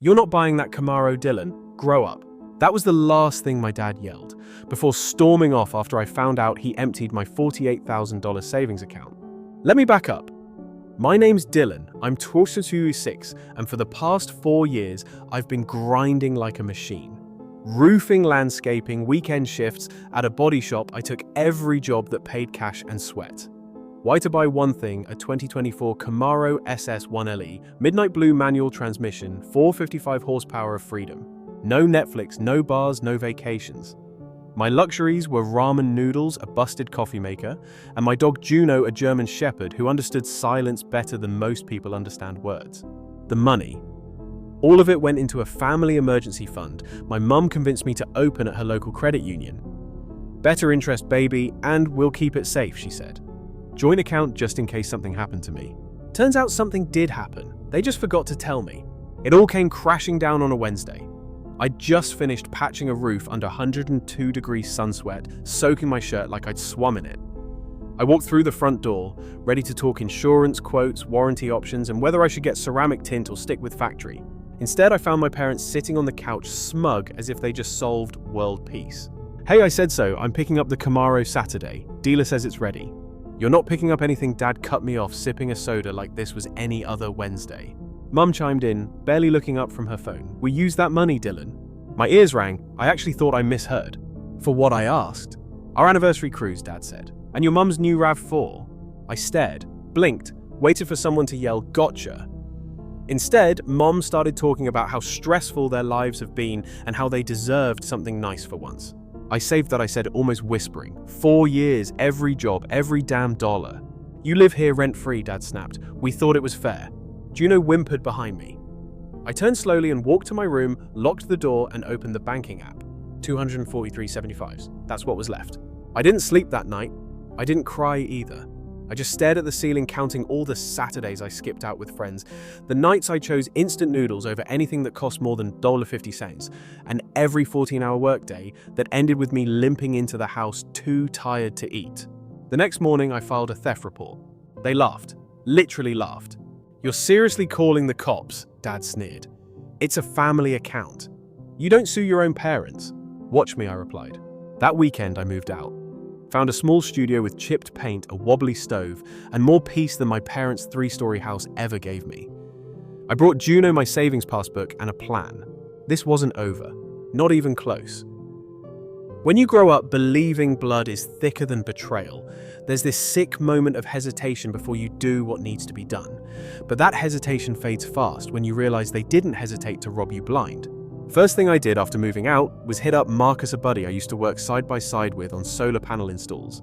"You're not buying that Camaro, Dylan. Grow up." That was the last thing my dad yelled, before storming off after I found out he emptied my $48,000 savings account. Let me back up. My name's Dylan, I'm 26, and for the past 4 years, I've been grinding like a machine. Roofing, landscaping, weekend shifts, at a body shop, I took every job that paid cash and sweat. Why to buy one thing, a 2024 Camaro SS1LE, midnight blue manual transmission, 455 horsepower of freedom. No Netflix, no bars, no vacations. My luxuries were ramen noodles, a busted coffee maker, and my dog Juno, a German shepherd who understood silence better than most people understand words. The money. All of it went into a family emergency fund my mum convinced me to open at her local credit union. Better interest, baby, and we'll keep it safe, she said. Joint account just in case something happened to me. Turns out something did happen. They just forgot to tell me. It all came crashing down on a Wednesday. I'd just finished patching a roof under 102-degree sun sweat, soaking my shirt like I'd swum in it. I walked through the front door, ready to talk insurance, quotes, warranty options, and whether I should get ceramic tint or stick with factory. Instead, I found my parents sitting on the couch, smug as if they just solved world peace. "Hey, I said so. I'm picking up the Camaro Saturday. Dealer says it's ready." "You're not picking up anything." Dad cut me off, sipping a soda like this was any other Wednesday. Mum chimed in, barely looking up from her phone. "We used that money, Dylan." My ears rang. I actually thought I misheard. For what I asked. "Our anniversary cruise," Dad said. "And your mum's new RAV4. I stared, blinked, waited for someone to yell, "Gotcha." Instead, Mom started talking about how stressful their lives have been and how they deserved something nice for once. I saved that, I said, almost whispering. 4 years, every job, every damn dollar. "You live here rent-free," Dad snapped. "We thought it was fair." Juno whimpered behind me. I turned slowly and walked to my room, locked the door, and opened the banking app. 243.75. That's what was left. I didn't sleep that night. I didn't cry either. I just stared at the ceiling, counting all the Saturdays I skipped out with friends, the nights I chose instant noodles over anything that cost more than $1.50, and every 14-hour workday that ended with me limping into the house too tired to eat. The next morning, I filed a theft report. They laughed. Literally laughed. "You're seriously calling the cops?" Dad sneered. "It's a family account. You don't sue your own parents." "Watch me," I replied. That weekend, I moved out. Found a small studio with chipped paint, a wobbly stove, and more peace than my parents' 3-story house ever gave me. I brought Juno my savings passbook and a plan. This wasn't over. Not even close. When you grow up believing blood is thicker than betrayal, there's this sick moment of hesitation before you do what needs to be done. But that hesitation fades fast when you realize they didn't hesitate to rob you blind. First thing I did after moving out was hit up Marcus, a buddy I used to work side by side with on solar panel installs.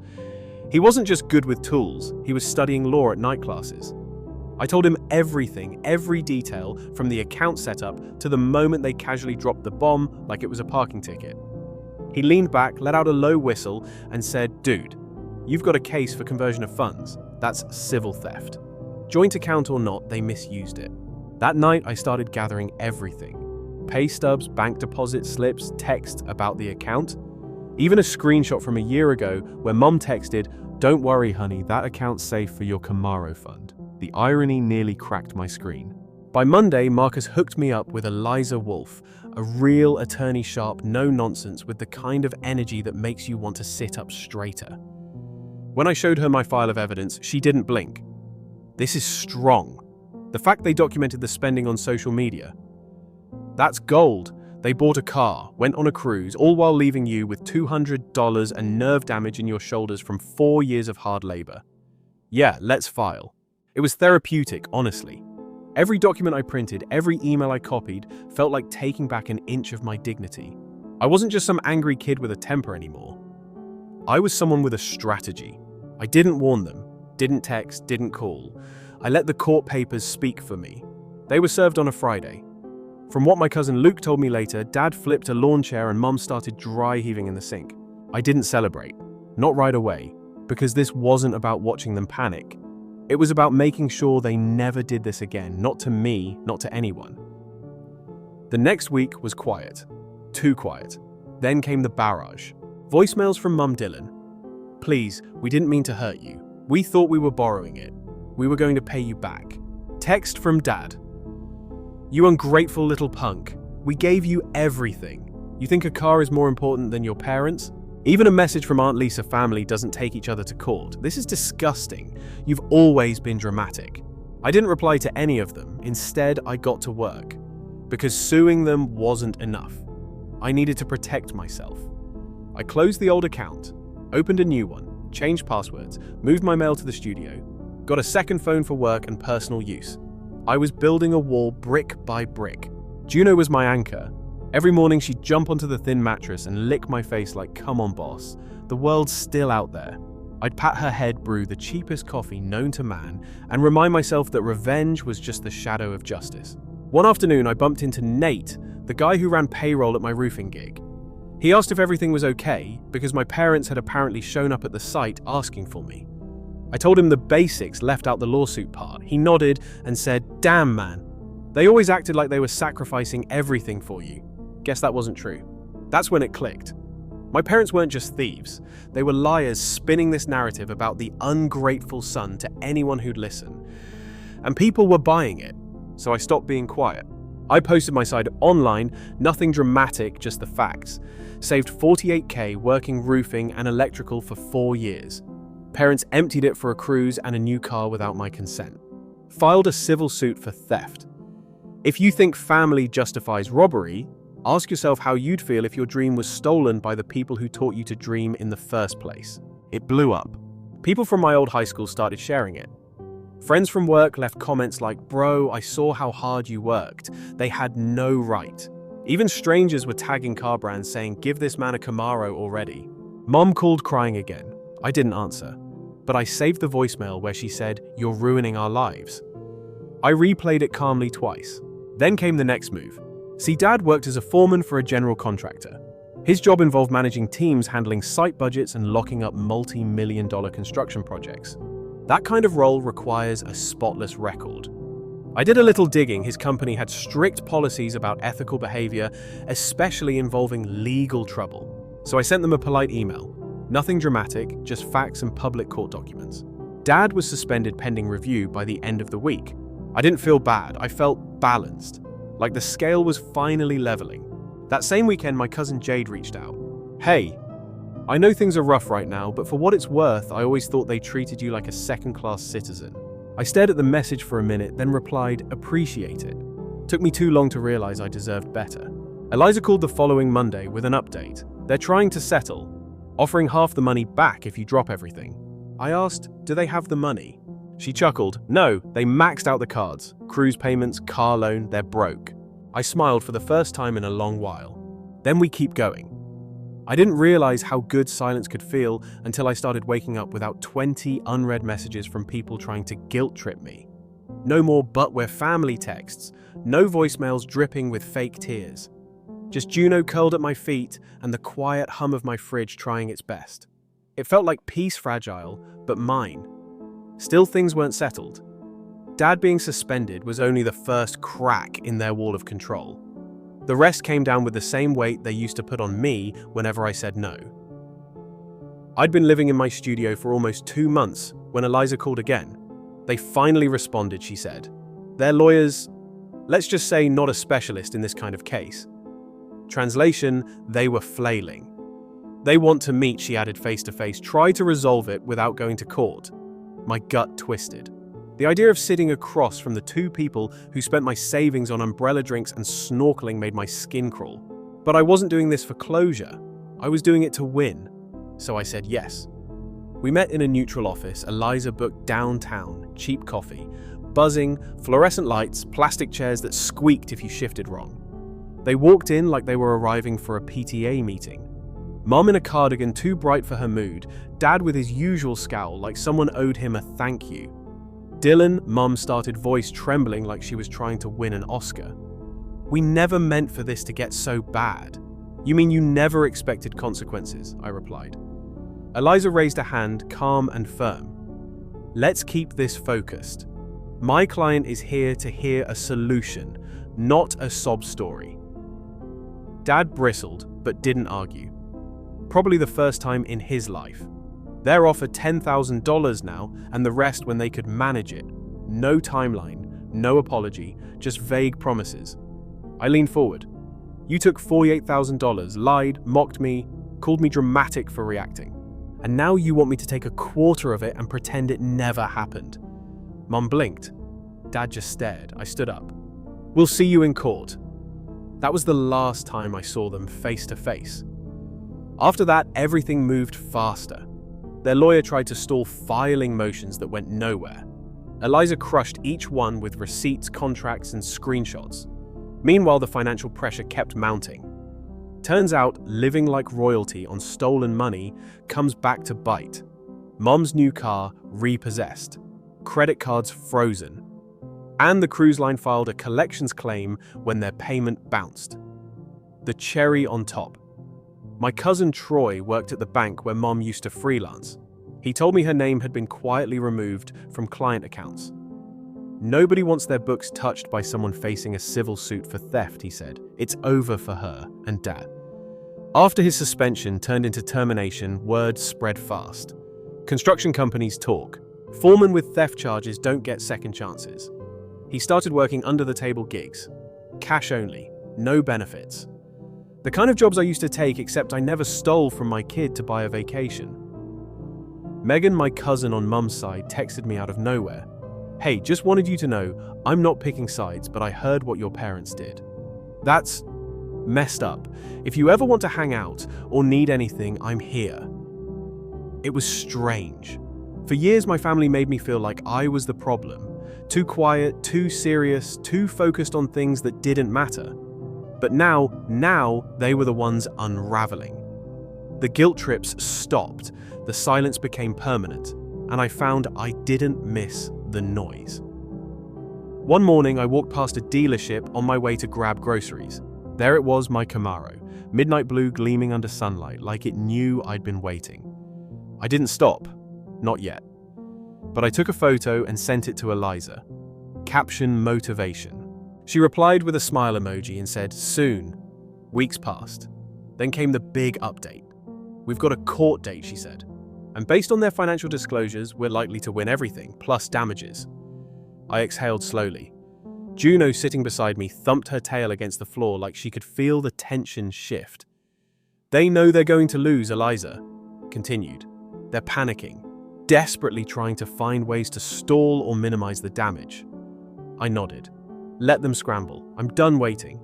He wasn't just good with tools, he was studying law at night classes. I told him everything, every detail, from the account setup to the moment they casually dropped the bomb like it was a parking ticket. He leaned back, let out a low whistle, and said, "Dude, you've got a case for conversion of funds. That's civil theft." Joint account or not, they misused it. That night, I started gathering everything. Pay stubs, bank deposit slips, text about the account. Even a screenshot from a year ago where Mom texted, "Don't worry, honey, that account's safe for your Camaro fund." The irony nearly cracked my screen. By Monday, Marcus hooked me up with Eliza Wolf, a real attorney sharp, no nonsense with the kind of energy that makes you want to sit up straighter. When I showed her my file of evidence, she didn't blink. This is strong. The fact they documented the spending on social media. That's gold. They bought a car, went on a cruise, all while leaving you with $200 and nerve damage in your shoulders from 4 years of hard labor. Yeah, let's file. It was therapeutic, honestly. Every document I printed, every email I copied, felt like taking back an inch of my dignity. I wasn't just some angry kid with a temper anymore. I was someone with a strategy. I didn't warn them, didn't text, didn't call. I let the court papers speak for me. They were served on a Friday. From what my cousin Luke told me later, Dad flipped a lawn chair and Mom started dry heaving in the sink. I didn't celebrate. Not right away, because this wasn't about watching them panic. It was about making sure they never did this again, not to me, not to anyone. The next week was quiet. Too quiet. Then came the barrage. Voicemails from Mum Dylan. "Please, we didn't mean to hurt you. We thought we were borrowing it. We were going to pay you back." Text from Dad. You ungrateful little punk. We gave you everything. You think a car is more important than your parents? Even a message from Aunt Lisa family doesn't take each other to court. This is disgusting. You've always been dramatic. I didn't reply to any of them. Instead, I got to work. Because suing them wasn't enough. I needed to protect myself. I closed the old account, opened a new one, changed passwords, moved my mail to the studio, got a second phone for work and personal use. I was building a wall brick by brick. Juno was my anchor. Every morning she'd jump onto the thin mattress and lick my face like, "Come on, boss. The world's still out there." I'd pat her head, brew the cheapest coffee known to man, and remind myself that revenge was just the shadow of justice. One afternoon, I bumped into Nate, the guy who ran payroll at my roofing gig. He asked if everything was okay, because my parents had apparently shown up at the site asking for me. I told him the basics, left out the lawsuit part. He nodded and said, "Damn, man. They always acted like they were sacrificing everything for you." Guess that wasn't true. That's when it clicked. My parents weren't just thieves. They were liars spinning this narrative about the ungrateful son to anyone who'd listen. And people were buying it, so I stopped being quiet. I posted my side online, nothing dramatic, just the facts. Saved $48K working roofing and electrical for 4 years. Parents emptied it for a cruise and a new car without my consent. Filed a civil suit for theft. If you think family justifies robbery, ask yourself how you'd feel if your dream was stolen by the people who taught you to dream in the first place. It blew up. People from my old high school started sharing it. Friends from work left comments like, "Bro, I saw how hard you worked. They had no right." Even strangers were tagging car brands saying, "Give this man a Camaro already." Mom called crying again. I didn't answer, but I saved the voicemail where she said, "You're ruining our lives." I replayed it calmly twice. Then came the next move. See, Dad worked as a foreman for a general contractor. His job involved managing teams handling site budgets and locking up multi-million-dollar construction projects. That kind of role requires a spotless record. I did a little digging. His company had strict policies about ethical behavior, especially involving legal trouble. So I sent them a polite email. Nothing dramatic, just facts and public court documents. Dad was suspended pending review by the end of the week. I didn't feel bad. I felt balanced, like the scale was finally leveling. That same weekend, my cousin Jade reached out. "Hey, I know things are rough right now, but for what it's worth, I always thought they treated you like a second-class citizen." I stared at the message for a minute, then replied, "Appreciate it." Took me too long to realize I deserved better. Eliza called the following Monday with an update. They're trying to settle, offering half the money back if you drop everything. I asked, "Do they have the money?" She chuckled. "No, they maxed out the cards. Cruise payments, car loan, they're broke." I smiled for the first time in a long while. Then we keep going. I didn't realize how good silence could feel until I started waking up without 20 unread messages from people trying to guilt-trip me. No more "but we're family" texts, no voicemails dripping with fake tears. Just Juno curled at my feet and the quiet hum of my fridge trying its best. It felt like peace fragile, but mine. Still, things weren't settled. Dad being suspended was only the first crack in their wall of control. The rest came down with the same weight they used to put on me whenever I said no. I'd been living in my studio for almost 2 months when Eliza called again. They finally responded, she said. Their lawyers, let's just say, not a specialist in this kind of case. Translation, they were flailing. They want to meet, she added face to face, try to resolve it without going to court. My gut twisted. The idea of sitting across from the two people who spent my savings on umbrella drinks and snorkeling made my skin crawl. But I wasn't doing this for closure. I was doing it to win. So I said yes. We met in a neutral office. Eliza booked downtown, cheap coffee, buzzing, fluorescent lights, plastic chairs that squeaked if you shifted wrong. They walked in like they were arriving for a PTA meeting. Mom in a cardigan too bright for her mood, Dad with his usual scowl like someone owed him a thank you. Dylan, Mum started voice trembling like she was trying to win an Oscar. We never meant for this to get so bad. You mean you never expected consequences? I replied. Eliza raised a hand, calm and firm. Let's keep this focused. My client is here to hear a solution, not a sob story. Dad bristled, but didn't argue. Probably the first time in his life. They're offered $10,000 now, and the rest when they could manage it. No timeline, No apology, just vague promises. I leaned forward. You took $48,000, lied, mocked me, called me dramatic for reacting. And now you want me to take a quarter of it and pretend it never happened. Mom blinked. Dad just stared. I stood up. We'll see you in court. That was the last time I saw them face to face. After that, everything moved faster. Their lawyer tried to stall filing motions that went nowhere. Eliza crushed each one with receipts, contracts, and screenshots. Meanwhile, the financial pressure kept mounting. Turns out, living like royalty on stolen money comes back to bite. Mom's new car repossessed, credit cards frozen, and the cruise line filed a collections claim when their payment bounced. The cherry on top. My cousin Troy worked at the bank where Mom used to freelance. He told me her name had been quietly removed from client accounts. Nobody wants their books touched by someone facing a civil suit for theft, he said. It's over for her and Dad. After his suspension turned into termination, word spread fast. Construction companies talk. Foremen with theft charges don't get second chances. He started working under-the-table gigs. Cash only, no benefits. The kind of jobs I used to take, except I never stole from my kid to buy a vacation. Megan, my cousin on Mum's side, texted me out of nowhere. Hey, just wanted you to know, I'm not picking sides, but I heard what your parents did. That's messed up. If you ever want to hang out or need anything, I'm here. It was strange. For years, my family made me feel like I was the problem. Too quiet, too serious, too focused on things that didn't matter. But now they were the ones unraveling. The guilt trips stopped, the silence became permanent, and I found I didn't miss the noise. One morning, I walked past a dealership on my way to grab groceries. There it was, my Camaro, midnight blue gleaming under sunlight, like it knew I'd been waiting. I didn't stop, not yet. But I took a photo and sent it to Eliza. Caption motivation. She replied with a smile emoji and said, soon. Weeks passed. Then came the big update. We've got a court date, she said. And based on their financial disclosures, we're likely to win everything, plus damages. I exhaled slowly. Juno, sitting beside me, thumped her tail against the floor like she could feel the tension shift. They know they're going to lose, Eliza continued. They're panicking, desperately trying to find ways to stall or minimize the damage. I nodded. Let them scramble. I'm done waiting.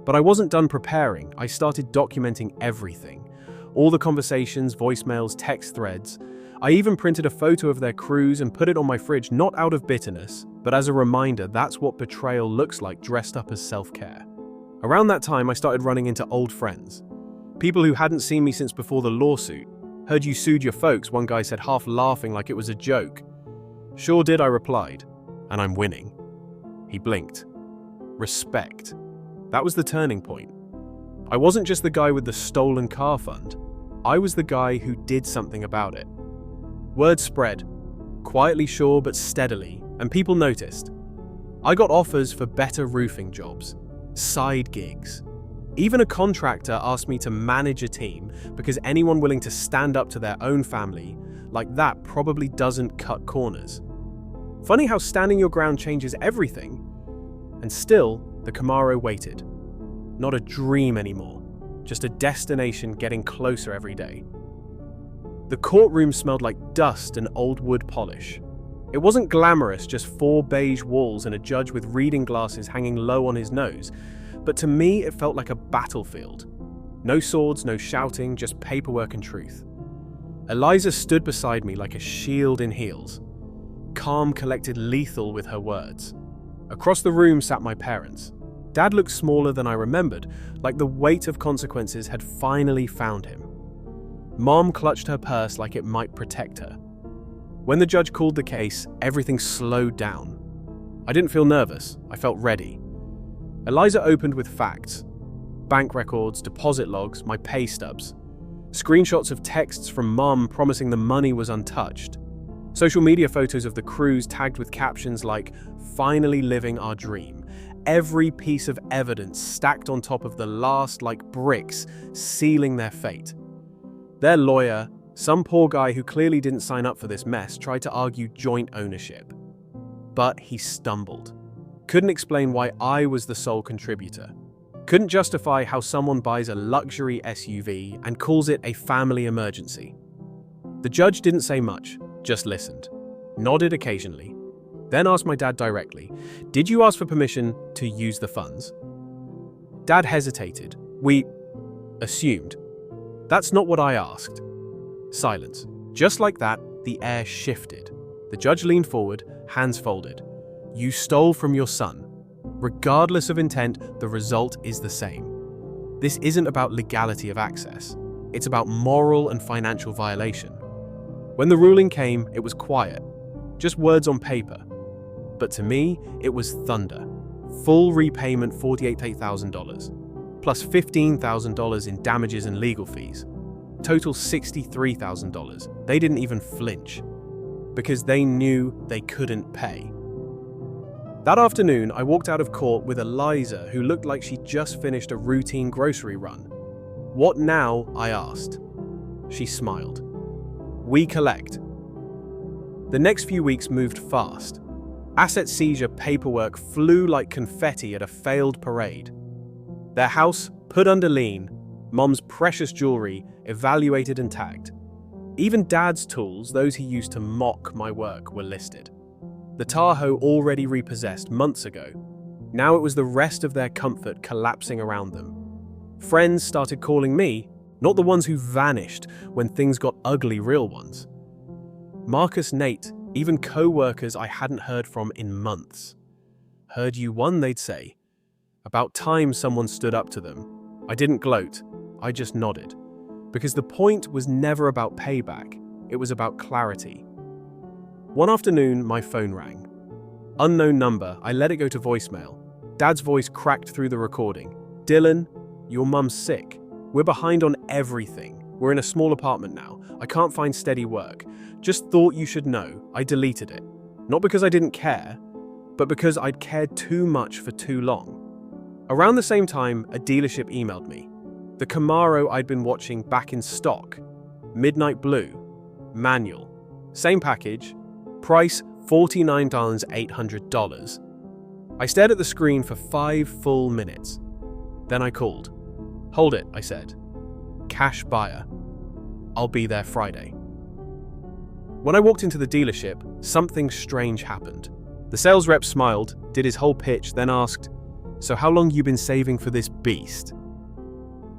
But I wasn't done preparing. I started documenting everything. All the conversations, voicemails, text threads. I even printed a photo of their cruise and put it on my fridge, not out of bitterness, but as a reminder that's what betrayal looks like dressed up as self-care. Around that time, I started running into old friends. People who hadn't seen me since before the lawsuit. Heard you sued your folks, one guy said, half laughing like it was a joke. Sure did, I replied. And I'm winning. He blinked. Respect. That was the turning point. I wasn't just the guy with the stolen car fund. I was the guy who did something about it. Word spread, quietly sure but steadily, and people noticed. I got offers for better roofing jobs, side gigs. Even a contractor asked me to manage a team because anyone willing to stand up to their own family, like that, probably doesn't cut corners. Funny how standing your ground changes everything. And still, the Camaro waited. Not a dream anymore, just a destination getting closer every day. The courtroom smelled like dust and old wood polish. It wasn't glamorous, just 4 beige walls and a judge with reading glasses hanging low on his nose, but to me it felt like a battlefield. No swords, no shouting, just paperwork and truth. Eliza stood beside me like a shield in heels. Calm, collected, lethal with her words. Across the room sat my parents. Dad looked smaller than I remembered, like the weight of consequences had finally found him. Mom clutched her purse like it might protect her. When the judge called the case, everything slowed down. I didn't feel nervous, I felt ready. Eliza opened with facts. Bank records, deposit logs, my pay stubs. Screenshots of texts from Mom promising the money was untouched. Social media photos of the cruise tagged with captions like, finally living our dream. Every piece of evidence stacked on top of the last like bricks, sealing their fate. Their lawyer, some poor guy who clearly didn't sign up for this mess, tried to argue joint ownership. But he stumbled. Couldn't explain why I was the sole contributor. Couldn't justify how someone buys a luxury SUV and calls it a family emergency. The judge didn't say much, just listened, nodded occasionally, then asked my dad directly, "Did you ask for permission to use the funds?" Dad hesitated. "We assumed." "That's not what I asked." Silence. Just like that, the air shifted. The judge leaned forward, hands folded. "You stole from your son. Regardless of intent, the result is the same. This isn't about legality of access. It's about moral and financial violation." When the ruling came, it was quiet, just words on paper. But to me, it was thunder. Full repayment $48,000, plus $15,000 in damages and legal fees. Total $63,000. They didn't even flinch, because they knew they couldn't pay. That afternoon, I walked out of court with Eliza, who looked like she'd just finished a routine grocery run. "What now?" I asked. She smiled. "We collect." The next few weeks moved fast. Asset seizure paperwork flew like confetti at a failed parade. Their house put under lien, Mom's precious jewelry evaluated and tagged. Even Dad's tools, those he used to mock my work, were listed. The Tahoe already repossessed months ago. Now it was the rest of their comfort collapsing around them. Friends started calling me, not the ones who vanished when things got ugly, real ones. Marcus, Nate, even co-workers I hadn't heard from in months. "Heard you won," they'd say. About time someone stood up to them. I didn't gloat, I just nodded. Because the point was never about payback, it was about clarity. One afternoon, my phone rang. Unknown number, I let it go to voicemail. Dad's voice cracked through the recording. "Dylan, your mum's sick. We're behind on everything. We're in a small apartment now. I can't find steady work. Just thought you should know. I deleted it. Not because I didn't care, but because I'd cared too much for too long." Around the same time, a dealership emailed me. The Camaro I'd been watching back in stock. Midnight blue. Manual. Same package. Price $49,800. I stared at the screen for 5 full minutes. Then I called. "Hold it," I said. "Cash buyer. I'll be there Friday." When I walked into the dealership, something strange happened. The sales rep smiled, did his whole pitch, then asked, "So how long you been saving for this beast?"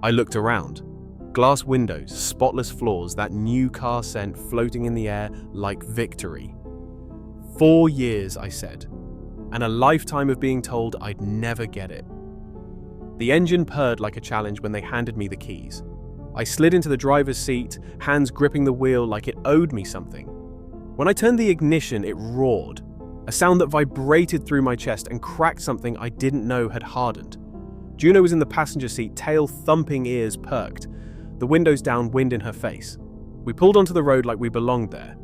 I looked around. Glass windows, spotless floors, that new car scent floating in the air like victory. 4 years, I said, and a lifetime of being told I'd never get it. The engine purred like a challenge when they handed me the keys. I slid into the driver's seat, hands gripping the wheel like it owed me something. When I turned the ignition, it roared, a sound that vibrated through my chest and cracked something I didn't know had hardened. Juno was in the passenger seat, tail thumping, ears perked, the windows down, wind in her face. We pulled onto the road like we belonged there.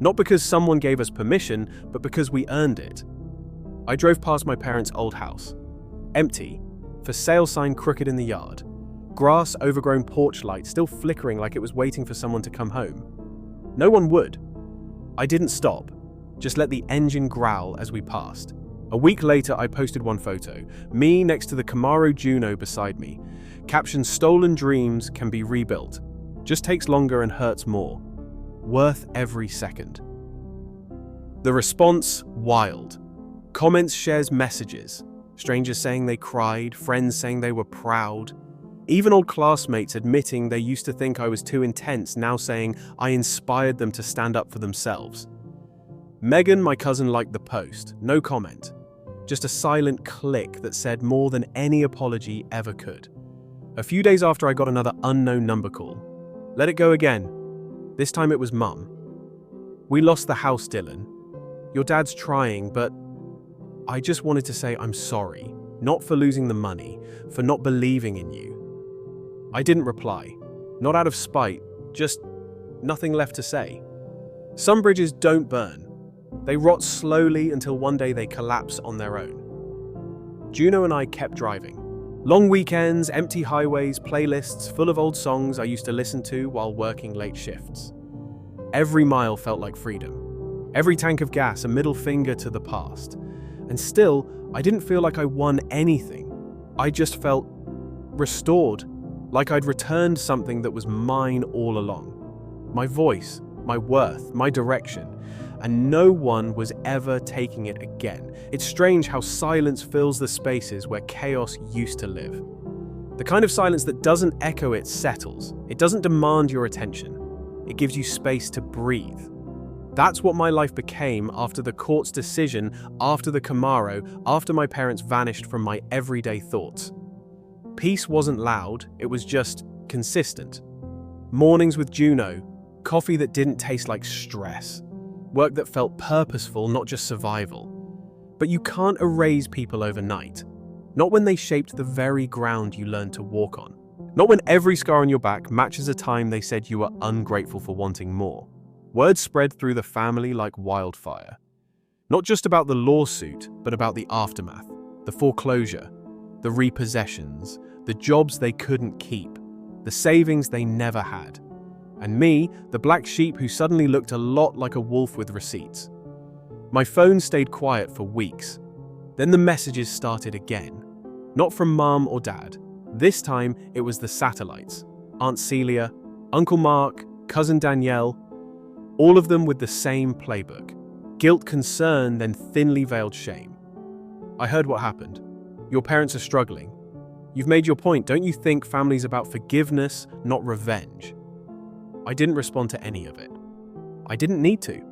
Not because someone gave us permission, but because we earned it. I drove past my parents' old house. Empty, for sale sign crooked in the yard. Grass, overgrown porch light still flickering like it was waiting for someone to come home. No one would. I didn't stop, just let the engine growl as we passed. A week later, I posted one photo, me next to the Camaro Juno beside me. Caption, "Stolen dreams can be rebuilt. Just takes longer and hurts more. Worth every second." The response, wild. Comments, shares, messages. Strangers saying they cried, friends saying they were proud. Even old classmates admitting they used to think I was too intense, now saying I inspired them to stand up for themselves. Megan, my cousin, liked the post. No comment. Just a silent click that said more than any apology ever could. A few days after, I got another unknown number call. Let it go again. This time it was Mum. "We lost the house, Dylan. Your dad's trying, but I just wanted to say I'm sorry. Not for losing the money, for not believing in you." I didn't reply. Not out of spite, just nothing left to say. Some bridges don't burn. They rot slowly until one day they collapse on their own. Juno and I kept driving. Long weekends, empty highways, playlists full of old songs I used to listen to while working late shifts. Every mile felt like freedom. Every tank of gas a middle finger to the past. And still, I didn't feel like I won anything. I just felt restored, like I'd returned something that was mine all along. My voice, my worth, my direction, and no one was ever taking it again. It's strange how silence fills the spaces where chaos used to live. The kind of silence that doesn't echo, it settles. It doesn't demand your attention. It gives you space to breathe. That's what my life became after the court's decision, after the Camaro, after my parents vanished from my everyday thoughts. Peace wasn't loud, it was just consistent. Mornings with Juno, coffee that didn't taste like stress, work that felt purposeful, not just survival. But you can't erase people overnight. Not when they shaped the very ground you learned to walk on. Not when every scar on your back matches a time they said you were ungrateful for wanting more. Word spread through the family like wildfire. Not just about the lawsuit, but about the aftermath, the foreclosure, the repossessions, the jobs they couldn't keep, the savings they never had. And me, the black sheep who suddenly looked a lot like a wolf with receipts. My phone stayed quiet for weeks. Then the messages started again. Not from Mum or Dad. This time, it was the satellites. Aunt Celia, Uncle Mark, Cousin Danielle, all of them with the same playbook. Guilt, concern, then thinly veiled shame. I heard what happened. Your parents are struggling. You've made your point. Don't you think family's about forgiveness, not revenge? I didn't respond to any of it. I didn't need to.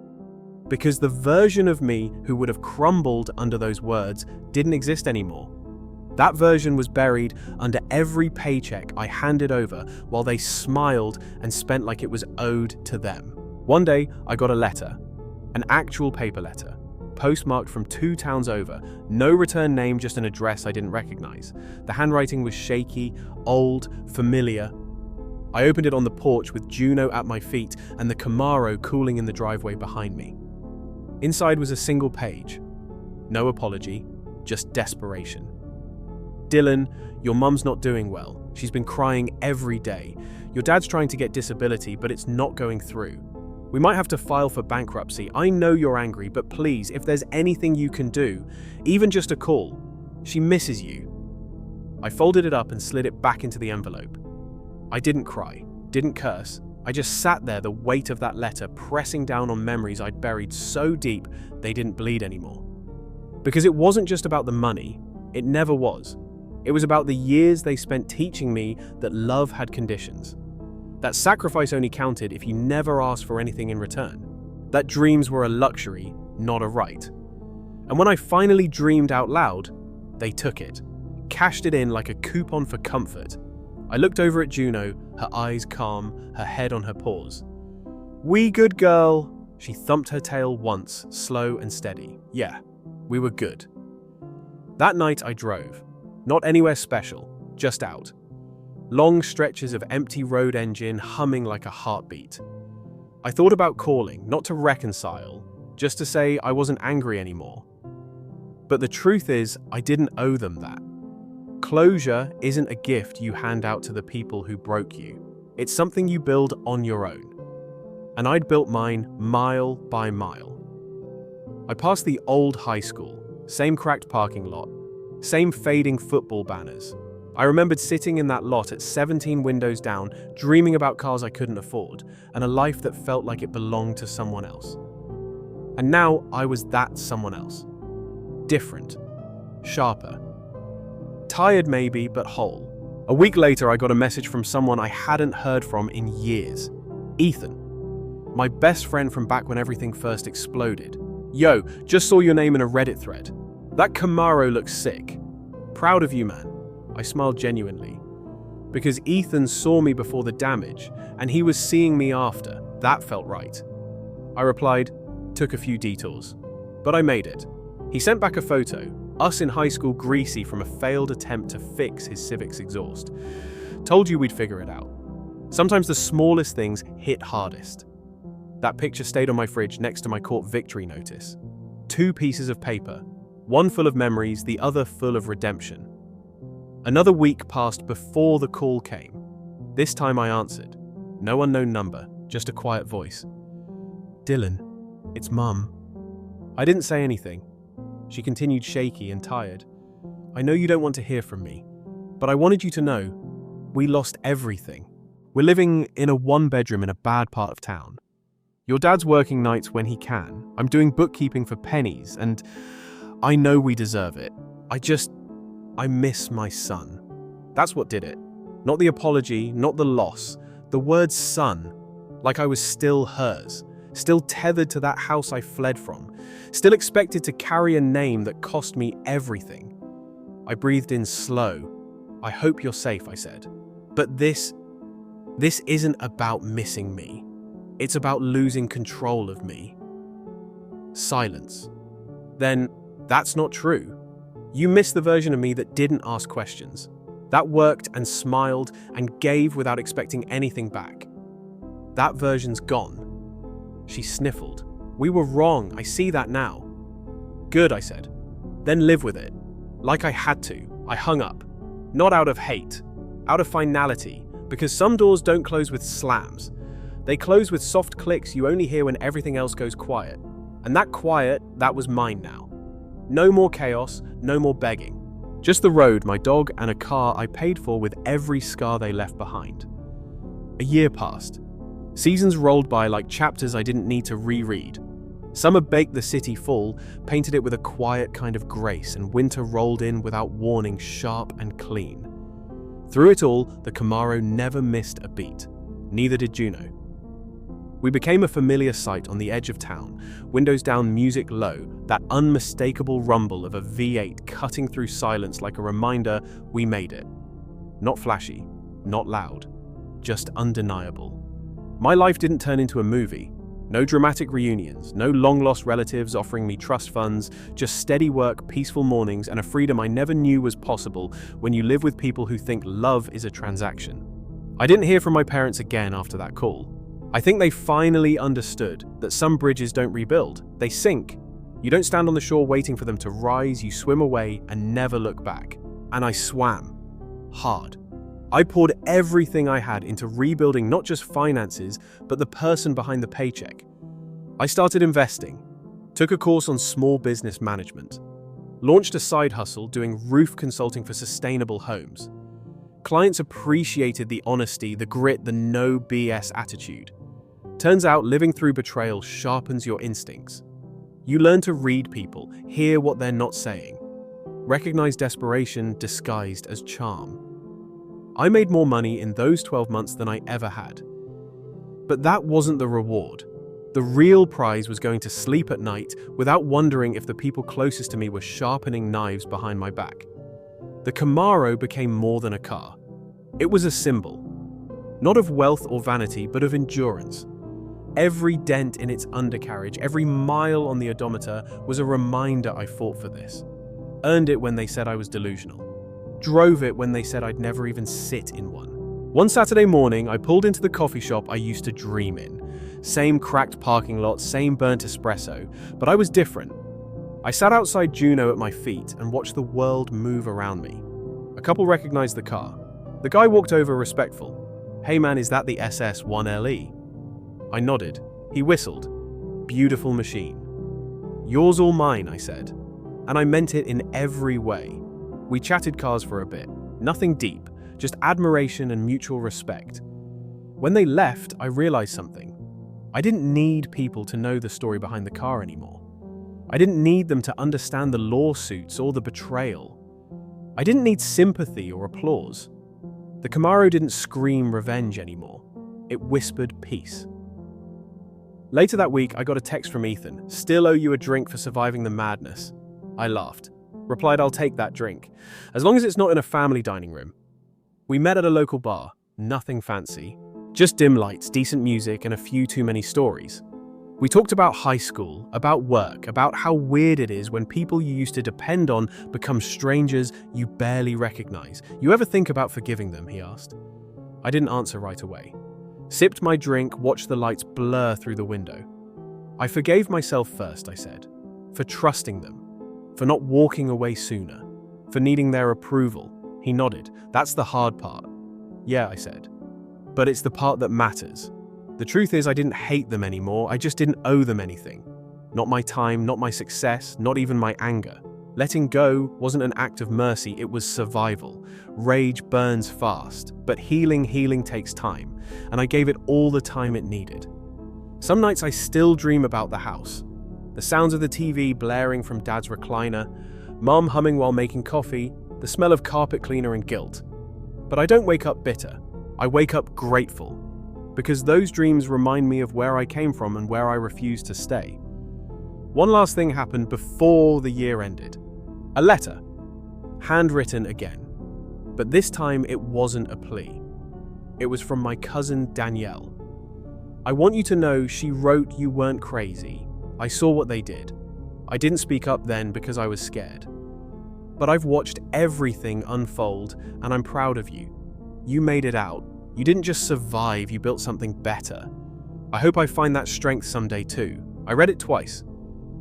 Because the version of me who would have crumbled under those words didn't exist anymore. That version was buried under every paycheck I handed over while they smiled and spent like it was owed to them. One day, I got a letter, an actual paper letter, postmarked from 2 towns over, no return name, just an address I didn't recognize. The handwriting was shaky, old, familiar. I opened it on the porch with Juno at my feet and the Camaro cooling in the driveway behind me. Inside was a single page. No apology, just desperation. Dylan, your mum's not doing well. She's been crying every day. Your dad's trying to get disability, but it's not going through. We might have to file for bankruptcy. I know you're angry, but please, if there's anything you can do, even just a call. She misses you. I folded it up and slid it back into the envelope. I didn't cry, didn't curse. I just sat there, the weight of that letter pressing down on memories I'd buried so deep they didn't bleed anymore. Because it wasn't just about the money. It never was. It was about the years they spent teaching me that love had conditions. That sacrifice only counted if you never asked for anything in return. That dreams were a luxury, not a right. And when I finally dreamed out loud, they took it, cashed it in like a coupon for comfort. I looked over at Juno, her eyes calm, her head on her paws. "We good girl." She thumped her tail once, slow and steady. Yeah, we were good. That night I drove. Not anywhere special, just out. Long stretches of empty road engine humming like a heartbeat. I thought about calling, not to reconcile, just to say I wasn't angry anymore. But the truth is, I didn't owe them that. Closure isn't a gift you hand out to the people who broke you. It's something you build on your own. And I'd built mine mile by mile. I passed the old high school, same cracked parking lot, same fading football banners. I remembered sitting in that lot at 17 windows down, dreaming about cars I couldn't afford, and a life that felt like it belonged to someone else. And now I was that someone else. Different. Sharper. Tired maybe, but whole. A week later, I got a message from someone I hadn't heard from in years. Ethan. My best friend from back when everything first exploded. "Yo, just saw your name in a Reddit thread. That Camaro looks sick. Proud of you, man." I smiled genuinely. Because Ethan saw me before the damage, and he was seeing me after. That felt right. I replied, "Took a few detours. But I made it." He sent back a photo, us in high school greasy from a failed attempt to fix his Civic's exhaust. "Told you we'd figure it out." Sometimes the smallest things hit hardest. That picture stayed on my fridge next to my court victory notice. 2 pieces of paper, one full of memories, the other full of redemption. Another week passed before the call came. This time I answered. No unknown number, just a quiet voice. "Dylan, it's Mum." I didn't say anything. She continued shaky and tired. "I know you don't want to hear from me, but I wanted you to know we lost everything. We're living in a one-bedroom in a bad part of town. Your dad's working nights when he can. I'm doing bookkeeping for pennies, and I know we deserve it. I miss my son." That's what did it. Not the apology, not the loss. The word son, like I was still hers, still tethered to that house I fled from, still expected to carry a name that cost me everything. I breathed in slow. "I hope you're safe," I said. "But this isn't about missing me. It's about losing control of me." Silence. "Then that's not true. You miss the version of me that didn't ask questions, that worked and smiled and gave without expecting anything back. That version's gone." She sniffled. "We were wrong. I see that now." "Good," I said. "Then live with it." Like I had to. I hung up. Not out of hate, out of finality, because some doors don't close with slams. They close with soft clicks you only hear when everything else goes quiet. And that quiet, that was mine now. No more chaos, no more begging. Just the road, my dog, and a car I paid for with every scar they left behind. A year passed. Seasons rolled by like chapters I didn't need to reread. Summer baked the city full, painted it with a quiet kind of grace, and winter rolled in without warning, sharp and clean. Through it all, the Camaro never missed a beat. Neither did Juno. We became a familiar sight on the edge of town, windows down, music low, that unmistakable rumble of a V8 cutting through silence like a reminder we made it. Not flashy, not loud, just undeniable. My life didn't turn into a movie. No dramatic reunions, no long-lost relatives offering me trust funds, just steady work, peaceful mornings, and a freedom I never knew was possible when you live with people who think love is a transaction. I didn't hear from my parents again after that call. I think they finally understood that some bridges don't rebuild, they sink. You don't stand on the shore waiting for them to rise, you swim away and never look back. And I swam. Hard. I poured everything I had into rebuilding not just finances, but the person behind the paycheck. I started investing, took a course on small business management, launched a side hustle doing roof consulting for sustainable homes. Clients appreciated the honesty, the grit, the no BS attitude. Turns out living through betrayal sharpens your instincts. You learn to read people, hear what they're not saying, recognize desperation disguised as charm. I made more money in those 12 months than I ever had. But that wasn't the reward. The real prize was going to sleep at night without wondering if the people closest to me were sharpening knives behind my back. The Camaro became more than a car. It was a symbol, not of wealth or vanity, but of endurance. Every dent in its undercarriage, every mile on the odometer was a reminder I fought for this. Earned it when they said I was delusional. Drove it when they said I'd never even sit in one. One Saturday morning, I pulled into the coffee shop I used to dream in. Same cracked parking lot, same burnt espresso, but I was different. I sat outside Juno at my feet and watched the world move around me. A couple recognized the car. The guy walked over respectful. "Hey man, is that the SS1LE? I nodded. He whistled. "Beautiful machine." "Yours or mine," I said. And I meant it in every way. We chatted cars for a bit. Nothing deep, just admiration and mutual respect. When they left, I realized something. I didn't need people to know the story behind the car anymore. I didn't need them to understand the lawsuits or the betrayal. I didn't need sympathy or applause. The Camaro didn't scream revenge anymore. It whispered peace. Later that week, I got a text from Ethan. "Still owe you a drink for surviving the madness." I laughed. Replied, "I'll take that drink, as long as it's not in a family dining room." We met at a local bar. Nothing fancy. Just dim lights, decent music, and a few too many stories. We talked about high school, about work, about how weird it is when people you used to depend on become strangers you barely recognize. "You ever think about forgiving them?" he asked. I didn't answer right away. Sipped my drink, watched the lights blur through the window. "I forgave myself first," I said, "for trusting them, for not walking away sooner, for needing their approval." He nodded. "That's the hard part." "Yeah," I said, "but it's the part that matters. The truth is I didn't hate them anymore, I just didn't owe them anything. Not my time, not my success, not even my anger. Letting go wasn't an act of mercy, it was survival. Rage burns fast, but healing takes time, and I gave it all the time it needed. Some nights I still dream about the house. The sounds of the TV blaring from Dad's recliner, Mom humming while making coffee, the smell of carpet cleaner and guilt. But I don't wake up bitter. I wake up grateful, because those dreams remind me of where I came from and where I refuse to stay. One last thing happened before the year ended. A letter, handwritten again. But this time it wasn't a plea. It was from my cousin Danielle. I want you to know she wrote you weren't crazy. I saw what they did. I didn't speak up then because I was scared. But I've watched everything unfold and I'm proud of you. You made it out. You didn't just survive, you built something better. I hope I find that strength someday too. I read it twice.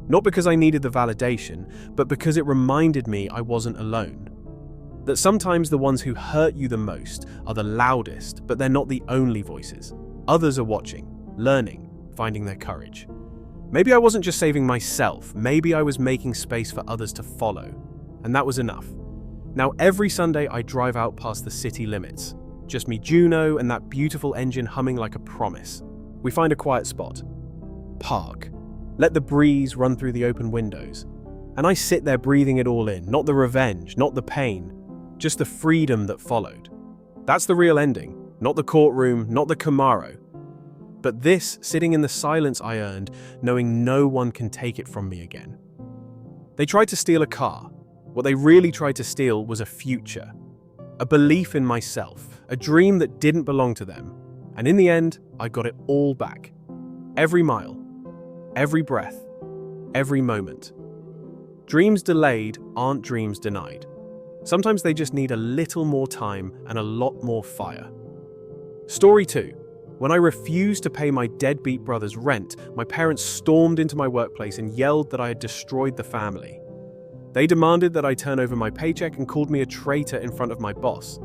Not because I needed the validation, but because it reminded me I wasn't alone. That sometimes the ones who hurt you the most are the loudest, but they're not the only voices. Others are watching, learning, finding their courage. Maybe I wasn't just saving myself, maybe I was making space for others to follow. And that was enough. Now every Sunday I drive out past the city limits. Just me, Juno, and that beautiful engine humming like a promise. We find a quiet spot. Park. Let the breeze run through the open windows. And I sit there breathing it all in, not the revenge, not the pain, just the freedom that followed. That's the real ending, not the courtroom, not the Camaro. But this, sitting in the silence I earned, knowing no one can take it from me again. They tried to steal a car. What they really tried to steal was a future. A belief in myself, a dream that didn't belong to them. And in the end, I got it all back. Every mile. Every breath, every moment. Dreams delayed aren't dreams denied. Sometimes they just need a little more time and a lot more fire. Story 2. When I refused to pay my deadbeat brother's rent, my parents stormed into my workplace and yelled that I had destroyed the family. They demanded that I turn over my paycheck and called me a traitor in front of my boss.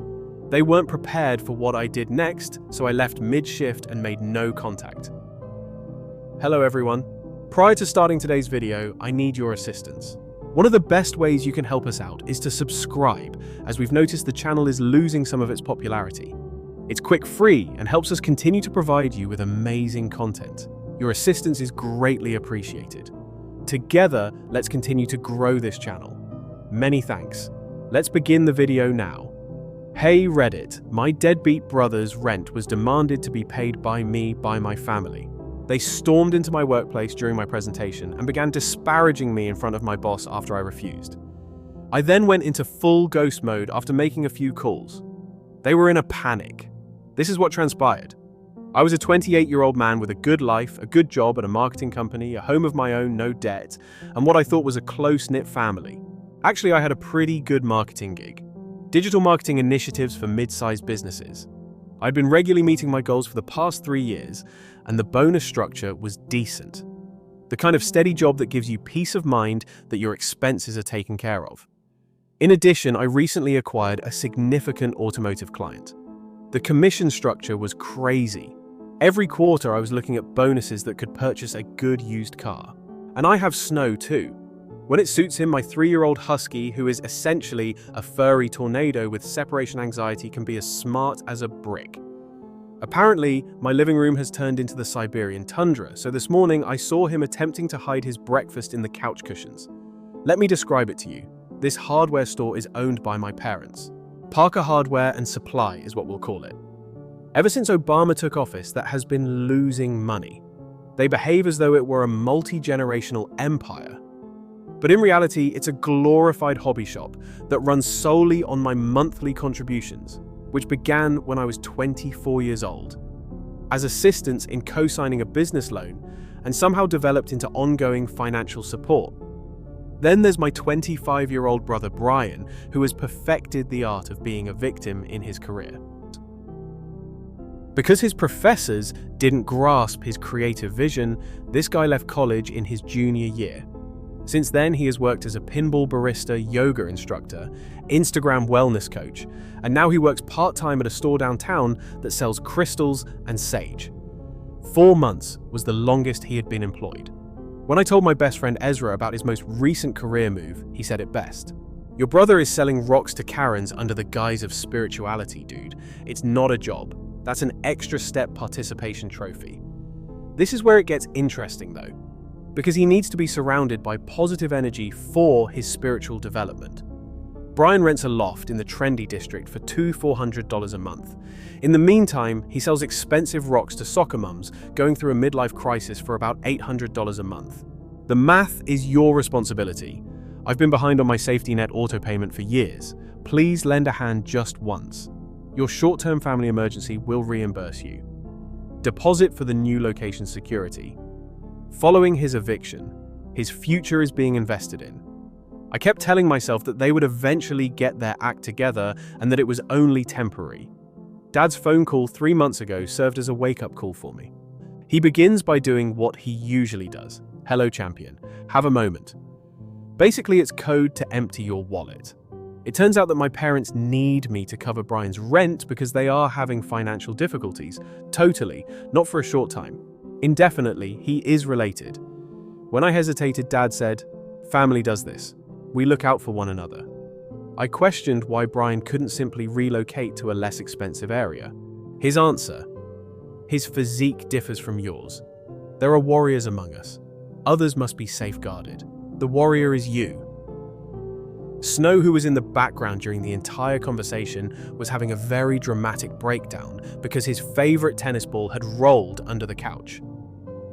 They weren't prepared for what I did next, so I left mid-shift and made no contact. Hello everyone. Prior to starting today's video, I need your assistance. One of the best ways you can help us out is to subscribe, as we've noticed the channel is losing some of its popularity. It's quick, free, and helps us continue to provide you with amazing content. Your assistance is greatly appreciated. Together, let's continue to grow this channel. Many thanks. Let's begin the video now. Hey Reddit, my deadbeat brother's rent was demanded to be paid by my family. They stormed into my workplace during my presentation and began disparaging me in front of my boss after I refused. I then went into full ghost mode after making a few calls. They were in a panic. This is what transpired. I was a 28-year-old man with a good life, a good job at a marketing company, a home of my own, no debt, and what I thought was a close-knit family. Actually, I had a pretty good marketing gig. Digital marketing initiatives for mid-sized businesses. I'd been regularly meeting my goals for the past 3 years, and the bonus structure was decent. The kind of steady job that gives you peace of mind that your expenses are taken care of. In addition, I recently acquired a significant automotive client. The commission structure was crazy. Every quarter I was looking at bonuses that could purchase a good used car. And I have Snow too. When it suits him, my 3-year-old husky, who is essentially a furry tornado with separation anxiety, can be as smart as a brick. Apparently, my living room has turned into the Siberian tundra, so this morning I saw him attempting to hide his breakfast in the couch cushions. Let me describe it to you. This hardware store is owned by my parents. Parker Hardware and Supply is what we'll call it. Ever since Obama took office, that has been losing money. They behave as though it were a multi-generational empire. But in reality, it's a glorified hobby shop that runs solely on my monthly contributions, which began when I was 24 years old, as assistance in co-signing a business loan and somehow developed into ongoing financial support. Then there's my 25-year-old brother Brian, who has perfected the art of being a victim in his career. Because his professors didn't grasp his creative vision, this guy left college in his junior year. Since then, he has worked as a pinball barista, yoga instructor, Instagram wellness coach, and now he works part-time at a store downtown that sells crystals and sage. 4 months was the longest he had been employed. When I told my best friend Ezra about his most recent career move, he said it best. Your brother is selling rocks to Karens under the guise of spirituality, dude. It's not a job. That's an extra step participation trophy. This is where it gets interesting though, because he needs to be surrounded by positive energy for his spiritual development. Brian rents a loft in the trendy district for $400 a month. In the meantime, he sells expensive rocks to soccer mums going through a midlife crisis for about $800 a month. The math is your responsibility. I've been behind on my safety net auto payment for years. Please lend a hand just once. Your short-term family emergency will reimburse you. Deposit for the new location security. Following his eviction, his future is being invested in. I kept telling myself that they would eventually get their act together and that it was only temporary. Dad's phone call 3 months ago served as a wake-up call for me. He begins by doing what he usually does. Hello, champion. Have a moment. Basically, it's code to empty your wallet. It turns out that my parents need me to cover Brian's rent because they are having financial difficulties. Totally, not for a short time. Indefinitely, he is related. When I hesitated, Dad said, "Family does this. We look out for one another." I questioned why Brian couldn't simply relocate to a less expensive area. His answer: his physique differs from yours. There are warriors among us. Others must be safeguarded. The warrior is you. Snow, who was in the background during the entire conversation, was having a very dramatic breakdown because his favorite tennis ball had rolled under the couch.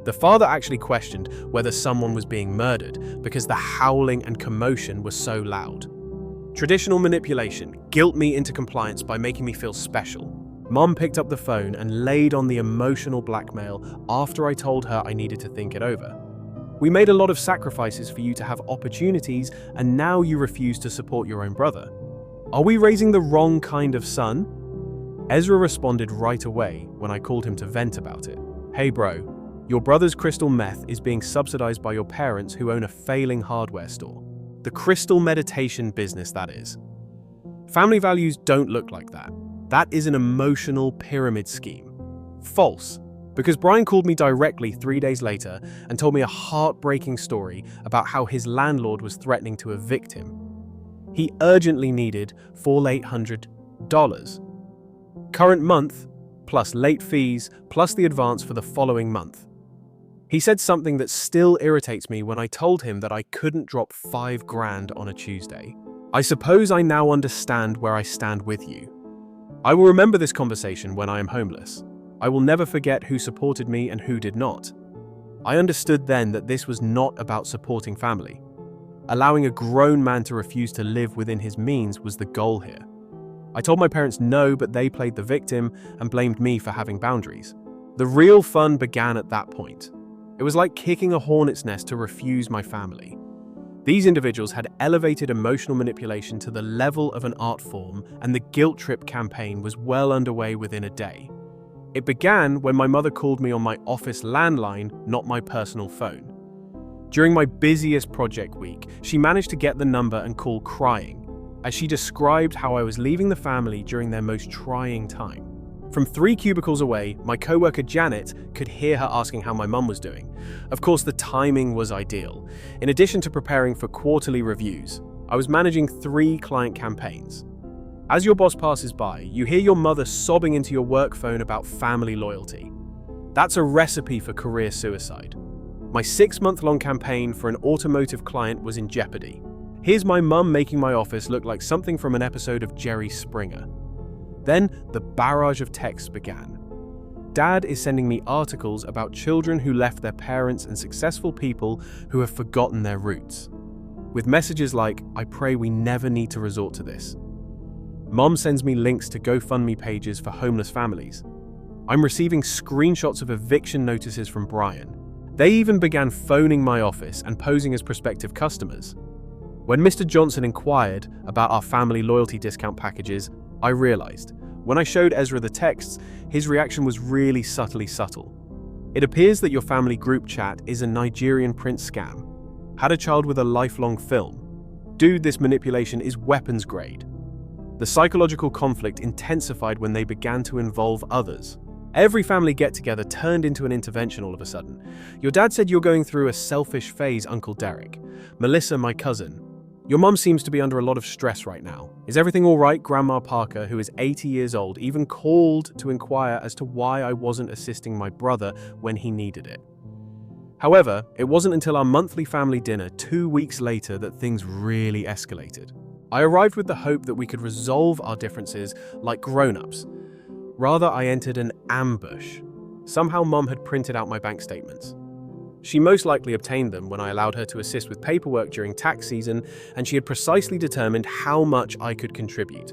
The father actually questioned whether someone was being murdered because the howling and commotion was so loud. Traditional manipulation, guilt me into compliance by making me feel special. Mom picked up the phone and laid on the emotional blackmail after I told her I needed to think it over. We made a lot of sacrifices for you to have opportunities, and now you refuse to support your own brother. Are we raising the wrong kind of son? Ezra responded right away when I called him to vent about it. Hey bro, your brother's crystal meth is being subsidized by your parents who own a failing hardware store. The crystal meditation business, that is. Family values don't look like that. That is an emotional pyramid scheme. False. Because Brian called me directly 3 days later and told me a heartbreaking story about how his landlord was threatening to evict him. He urgently needed $4,800. Current month, plus late fees, plus the advance for the following month. He said something that still irritates me when I told him that I couldn't drop $5,000 on a Tuesday. I suppose I now understand where I stand with you. I will remember this conversation when I am homeless. I will never forget who supported me and who did not. I understood then that this was not about supporting family. Allowing a grown man to refuse to live within his means was the goal here. I told my parents no, but they played the victim and blamed me for having boundaries. The real fun began at that point. It was like kicking a hornet's nest to refuse my family. These individuals had elevated emotional manipulation to the level of an art form, and the guilt trip campaign was well underway within a day. It began when my mother called me on my office landline, not my personal phone. During my busiest project week, she managed to get the number and call crying, as she described how I was leaving the family during their most trying time. From 3 cubicles away, my coworker Janet could hear her asking how my mum was doing. Of course, the timing was ideal. In addition to preparing for quarterly reviews, I was managing 3 client campaigns. As your boss passes by, you hear your mother sobbing into your work phone about family loyalty. That's a recipe for career suicide. My 6-month-long campaign for an automotive client was in jeopardy. Here's my mum making my office look like something from an episode of Jerry Springer. Then the barrage of texts began. Dad is sending me articles about children who left their parents and successful people who have forgotten their roots. With messages like, "I pray we never need to resort to this." Mom sends me links to GoFundMe pages for homeless families. I'm receiving screenshots of eviction notices from Brian. They even began phoning my office and posing as prospective customers. When Mr. Johnson inquired about our family loyalty discount packages, I realized. When I showed Ezra the texts, his reaction was really subtle. It appears that your family group chat is a Nigerian prince scam. Had a child with a lifelong film. Dude, this manipulation is weapons grade. The psychological conflict intensified when they began to involve others. Every family get-together turned into an intervention all of a sudden. Your dad said you're going through a selfish phase, Uncle Derek. Melissa, my cousin. Your mum seems to be under a lot of stress right now. Is everything all right? Grandma Parker, who is 80 years old, even called to inquire as to why I wasn't assisting my brother when he needed it. However, it wasn't until our monthly family dinner 2 weeks later that things really escalated. I arrived with the hope that we could resolve our differences like grown-ups. Rather, I entered an ambush. Somehow Mum had printed out my bank statements. She most likely obtained them when I allowed her to assist with paperwork during tax season, and she had precisely determined how much I could contribute.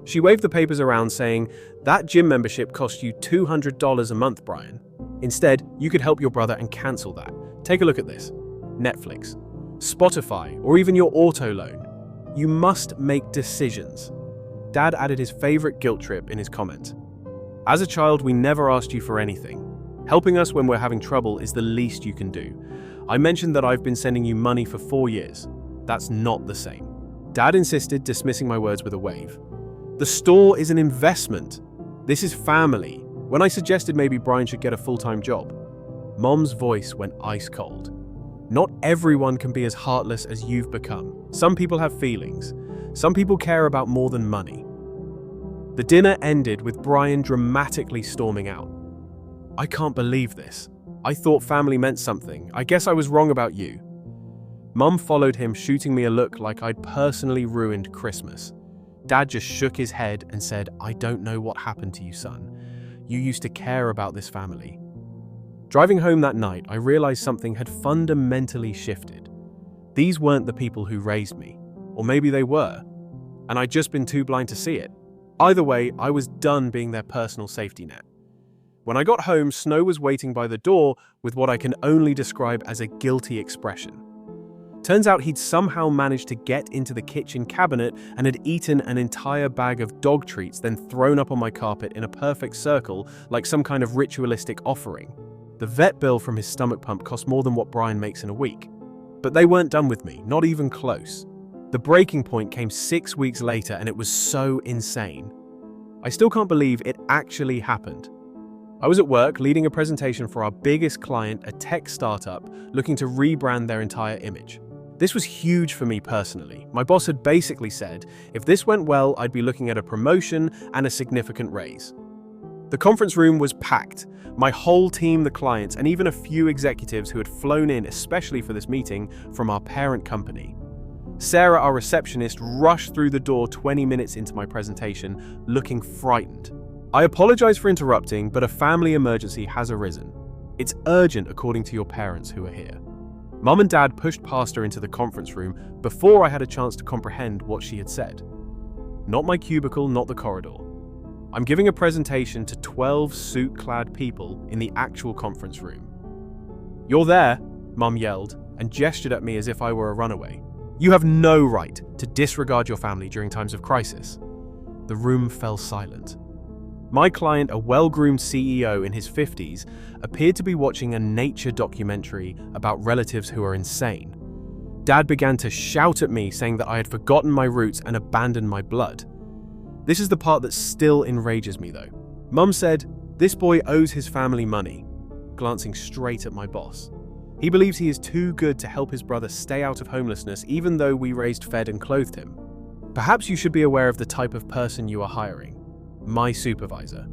She waved the papers around saying, "That gym membership cost you $200 a month, Brian. Instead, you could help your brother and cancel that. Take a look at this. Netflix, Spotify, or even your auto loan. You must make decisions." Dad added his favorite guilt trip in his comment. "As a child, we never asked you for anything. Helping us when we're having trouble is the least you can do. I mentioned that I've been sending you money for 4 years. That's not the same." Dad insisted, dismissing my words with a wave. "The store is an investment. This is family." When I suggested maybe Brian should get a full-time job, Mom's voice went ice cold. "Not everyone can be as heartless as you've become. Some people have feelings. Some people care about more than money." The dinner ended with Brian dramatically storming out. "I can't believe this. I thought family meant something. I guess I was wrong about you." Mum followed him, shooting me a look like I'd personally ruined Christmas. Dad just shook his head and said, "I don't know what happened to you, son. You used to care about this family." Driving home that night, I realized something had fundamentally shifted. These weren't the people who raised me. Or maybe they were, and I'd just been too blind to see it. Either way, I was done being their personal safety net. When I got home, Snow was waiting by the door with what I can only describe as a guilty expression. Turns out he'd somehow managed to get into the kitchen cabinet and had eaten an entire bag of dog treats, then thrown up on my carpet in a perfect circle like some kind of ritualistic offering. The vet bill from his stomach pump cost more than what Brian makes in a week. But they weren't done with me, not even close. The breaking point came 6 weeks later, and it was so insane. I still can't believe it actually happened. I was at work leading a presentation for our biggest client, a tech startup, looking to rebrand their entire image. This was huge for me personally. My boss had basically said, if this went well, I'd be looking at a promotion and a significant raise. The conference room was packed. My whole team, the clients, and even a few executives who had flown in especially for this meeting from our parent company. Sarah, our receptionist, rushed through the door 20 minutes into my presentation, looking frightened. "I apologize for interrupting, but a family emergency has arisen. It's urgent according to your parents who are here." Mum and Dad pushed past her into the conference room before I had a chance to comprehend what she had said. Not my cubicle, not the corridor. "I'm giving a presentation to 12 suit-clad people in the actual conference room." "You're there," Mum yelled and gestured at me as if I were a runaway. "You have no right to disregard your family during times of crisis." The room fell silent. My client, a well-groomed CEO in his 50s, appeared to be watching a nature documentary about relatives who are insane. Dad began to shout at me, saying that I had forgotten my roots and abandoned my blood. This is the part that still enrages me, though. Mum said, "This boy owes his family money," glancing straight at my boss. "He believes he is too good to help his brother stay out of homelessness, even though we raised, fed, and clothed him. Perhaps you should be aware of the type of person you are hiring. My supervisor."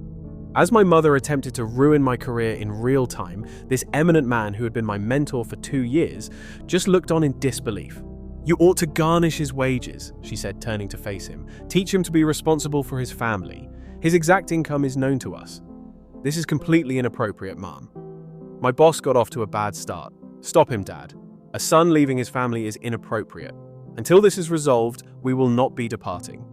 As my mother attempted to ruin my career in real time, this eminent man who had been my mentor for 2 years just looked on in disbelief. "You ought to garnish his wages," she said, turning to face him. "Teach him to be responsible for his family. His exact income is known to us. This is completely inappropriate, Mom." My boss got off to a bad start. "Stop him, Dad. A son leaving his family is inappropriate. Until this is resolved, we will not be departing."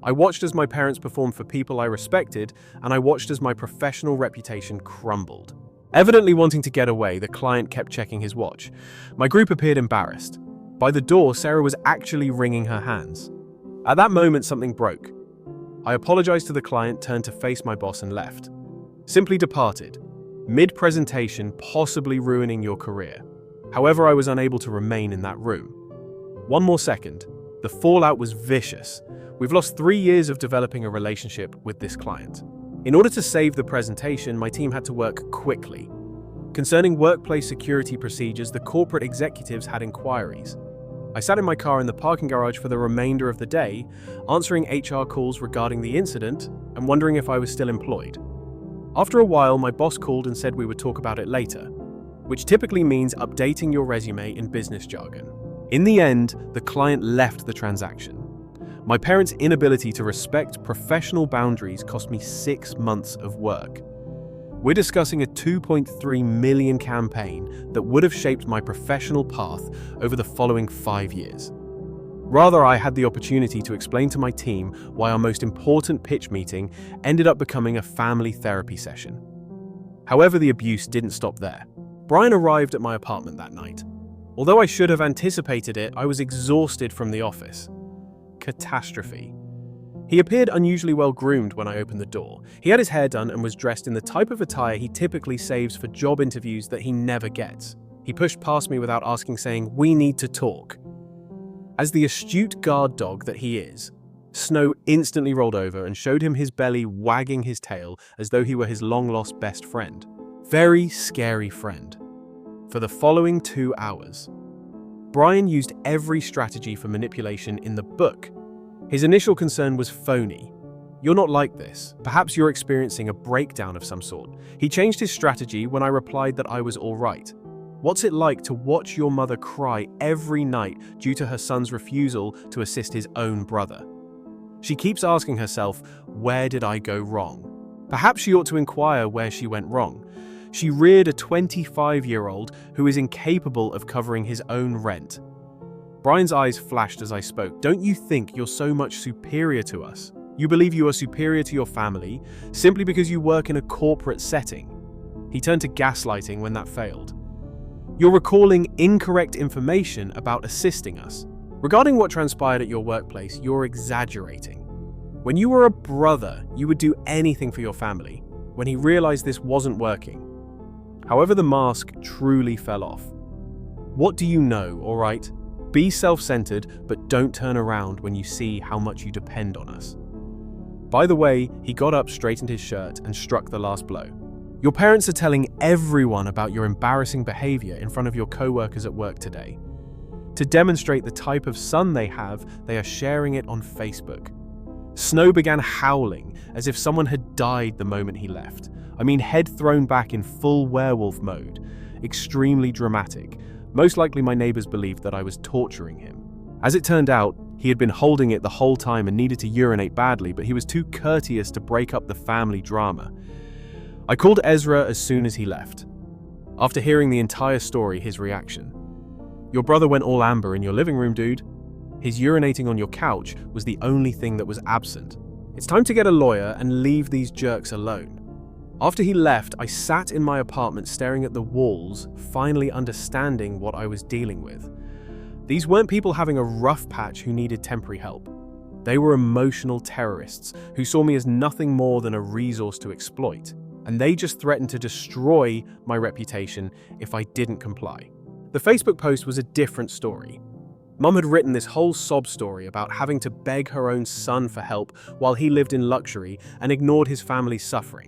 I watched as my parents performed for people I respected, and I watched as my professional reputation crumbled. Evidently wanting to get away, the client kept checking his watch. My group appeared embarrassed. By the door, Sarah was actually wringing her hands. At that moment, something broke. I apologized to the client, turned to face my boss, and left. Simply departed, mid-presentation, possibly ruining your career. However, I was unable to remain in that room. One more second. The fallout was vicious. We've lost 3 years of developing a relationship with this client. In order to save the presentation, my team had to work quickly. Concerning workplace security procedures, the corporate executives had inquiries. I sat in my car in the parking garage for the remainder of the day, answering HR calls regarding the incident and wondering if I was still employed. After a while, my boss called and said we would talk about it later, which typically means updating your resume in business jargon. In the end, the client left the transaction. My parents' inability to respect professional boundaries cost me 6 months of work. We're discussing a $2.3 million campaign that would have shaped my professional path over the following 5 years. Rather, I had the opportunity to explain to my team why our most important pitch meeting ended up becoming a family therapy session. However, the abuse didn't stop there. Brian arrived at my apartment that night. Although I should have anticipated it, I was exhausted from the office. Catastrophe. He appeared unusually well groomed when I opened the door. He had his hair done and was dressed in the type of attire he typically saves for job interviews that he never gets. He pushed past me without asking, saying, "We need to talk." As the astute guard dog that he is, Snow instantly rolled over and showed him his belly wagging his tail as though he were his long-lost best friend. Very scary friend. For the following 2 hours, Brian used every strategy for manipulation in the book. His initial concern was phony. "You're not like this. Perhaps you're experiencing a breakdown of some sort." He changed his strategy when I replied that I was all right. "What's it like to watch your mother cry every night due to her son's refusal to assist his own brother? She keeps asking herself, where did I go wrong? Perhaps she ought to inquire where she went wrong. She reared a 25-year-old who is incapable of covering his own rent." Brian's eyes flashed as I spoke. "Don't you think you're so much superior to us? You believe you are superior to your family simply because you work in a corporate setting." He turned to gaslighting when that failed. "You're recalling incorrect information about assisting us. Regarding what transpired at your workplace, you're exaggerating. When you were a brother, you would do anything for your family. When he realized this wasn't working." However, the mask truly fell off. "What do you know, all right? Be self-centered, but don't turn around when you see how much you depend on us." By the way, he got up, straightened his shirt, and struck the last blow. "Your parents are telling everyone about your embarrassing behavior in front of your co-workers at work today. To demonstrate the type of son they have, they are sharing it on Facebook." Snow began howling as if someone had died the moment he left. I mean, head thrown back in full werewolf mode. Extremely dramatic. Most likely my neighbors believed that I was torturing him. As it turned out, he had been holding it the whole time and needed to urinate badly, but he was too courteous to break up the family drama. I called Ezra as soon as he left. After hearing the entire story, his reaction: "Your brother went all amber in your living room, dude. His urinating on your couch was the only thing that was absent. It's time to get a lawyer and leave these jerks alone." After he left, I sat in my apartment staring at the walls, finally understanding what I was dealing with. These weren't people having a rough patch who needed temporary help. They were emotional terrorists who saw me as nothing more than a resource to exploit, and they just threatened to destroy my reputation if I didn't comply. The Facebook post was a different story. Mum had written this whole sob story about having to beg her own son for help while he lived in luxury and ignored his family's suffering.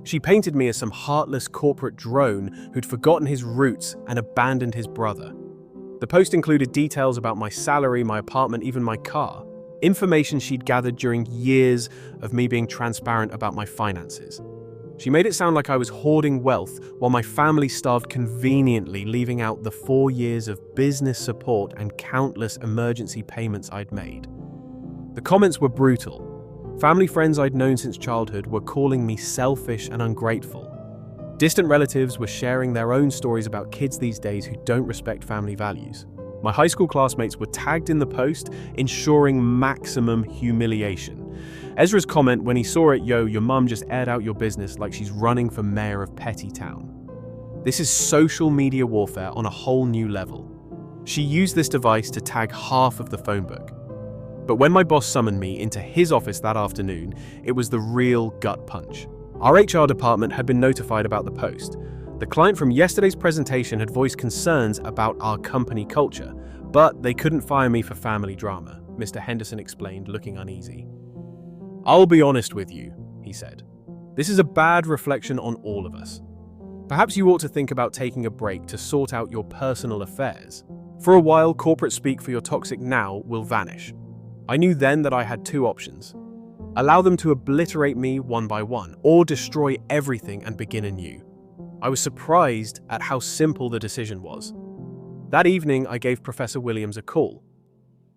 She painted me as some heartless corporate drone who'd forgotten his roots and abandoned his brother. The post included details about my salary, my apartment, even my car. Information she'd gathered during years of me being transparent about my finances. She made it sound like I was hoarding wealth while my family starved conveniently, leaving out the 4 years of business support and countless emergency payments I'd made. The comments were brutal. Family friends I'd known since childhood were calling me selfish and ungrateful. Distant relatives were sharing their own stories about kids these days who don't respect family values. My high school classmates were tagged in the post, ensuring maximum humiliation. Ezra's comment when he saw it, "Yo, your mum just aired out your business like she's running for mayor of Petty Town." This is social media warfare on a whole new level. She used this device to tag half of the phone book. But when my boss summoned me into his office that afternoon, it was the real gut punch. Our HR department had been notified about the post. The client from yesterday's presentation had voiced concerns about our company culture, but they couldn't fire me for family drama, Mr. Henderson explained, looking uneasy. "I'll be honest with you," he said. This is a bad reflection on all of us. Perhaps you ought to think about taking a break to sort out your personal affairs. For a while, corporate speak for your toxic now will vanish. I knew then that I had two options. Allow them to obliterate me one by one, or destroy everything and begin anew. I was surprised at how simple the decision was. That evening, I gave Professor Williams a call.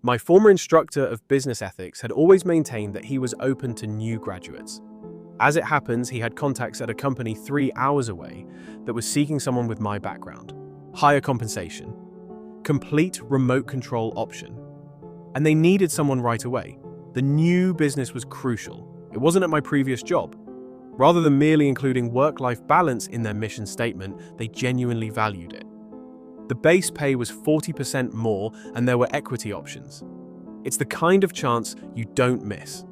My former instructor of business ethics had always maintained that he was open to new graduates. As it happens, he had contacts at a company 3 hours away that was seeking someone with my background. Higher compensation, complete remote control option, and they needed someone right away. The new business was crucial. It wasn't at my previous job. Rather than merely including work-life balance in their mission statement, they genuinely valued it. The base pay was 40% more and there were equity options. It's the kind of chance you don't miss.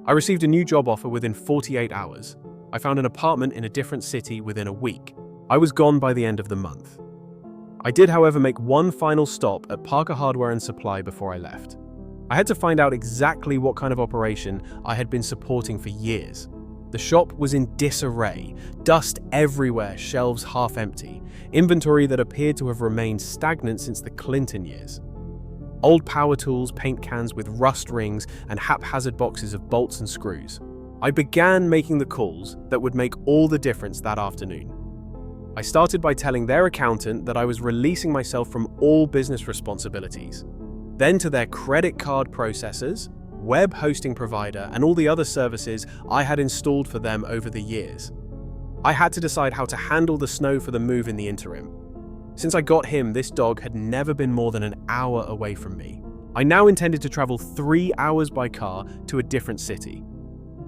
I received a new job offer within 48 hours. I found an apartment in a different city within a week. I was gone by the end of the month. I did, however, make one final stop at Parker Hardware and Supply before I left. I had to find out exactly what kind of operation I had been supporting for years. The shop was in disarray, dust everywhere, shelves half empty, inventory that appeared to have remained stagnant since the Clinton years. Old power tools, paint cans with rust rings, and haphazard boxes of bolts and screws. I began making the calls that would make all the difference that afternoon. I started by telling their accountant that I was releasing myself from all business responsibilities. Then to their credit card processors, web hosting provider, and all the other services I had installed for them over the years. I had to decide how to handle the snow for the move in the interim. Since I got him, this dog had never been more than an hour away from me. I now intended to travel 3 hours by car to a different city.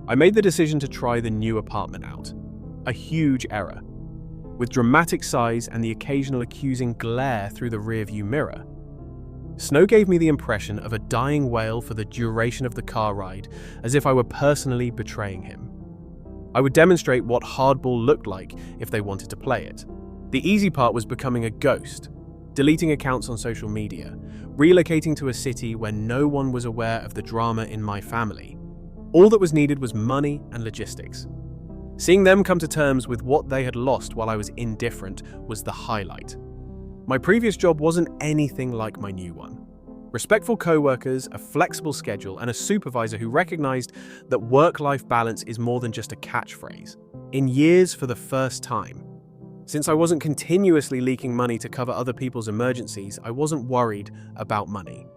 I made the decision to try the new apartment out. A huge error. With dramatic size and the occasional accusing glare through the rearview mirror. Snow gave me the impression of a dying whale for the duration of the car ride, as if I were personally betraying him. I would demonstrate what hardball looked like if they wanted to play it. The easy part was becoming a ghost, deleting accounts on social media, relocating to a city where no one was aware of the drama in my family. All that was needed was money and logistics. Seeing them come to terms with what they had lost while I was indifferent was the highlight. My previous job wasn't anything like my new one. Respectful co-workers, a flexible schedule, and a supervisor who recognized that work-life balance is more than just a catchphrase. In years, for the first time. Since I wasn't continuously leaking money to cover other people's emergencies, I wasn't worried about money.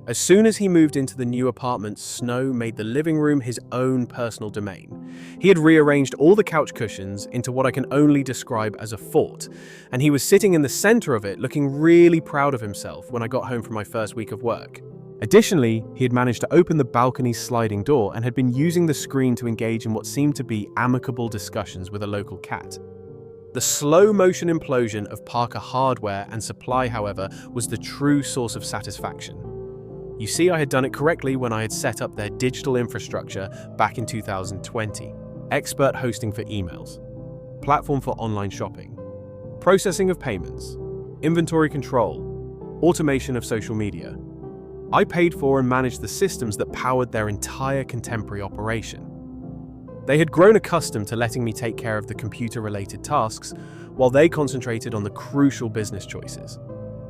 As soon as he moved into the new apartment, Snow made the living room his own personal domain. He had rearranged all the couch cushions into what I can only describe as a fort, and he was sitting in the center of it looking really proud of himself when I got home from my first week of work. Additionally, he had managed to open the balcony's sliding door and had been using the screen to engage in what seemed to be amicable discussions with a local cat. The slow-motion implosion of Parker Hardware and Supply, however, was the true source of satisfaction. You see, I had done it correctly when I had set up their digital infrastructure back in 2020. Expert hosting for emails, platform for online shopping, processing of payments, inventory control, automation of social media. I paid for and managed the systems that powered their entire contemporary operation. They had grown accustomed to letting me take care of the computer-related tasks while they concentrated on the crucial business choices.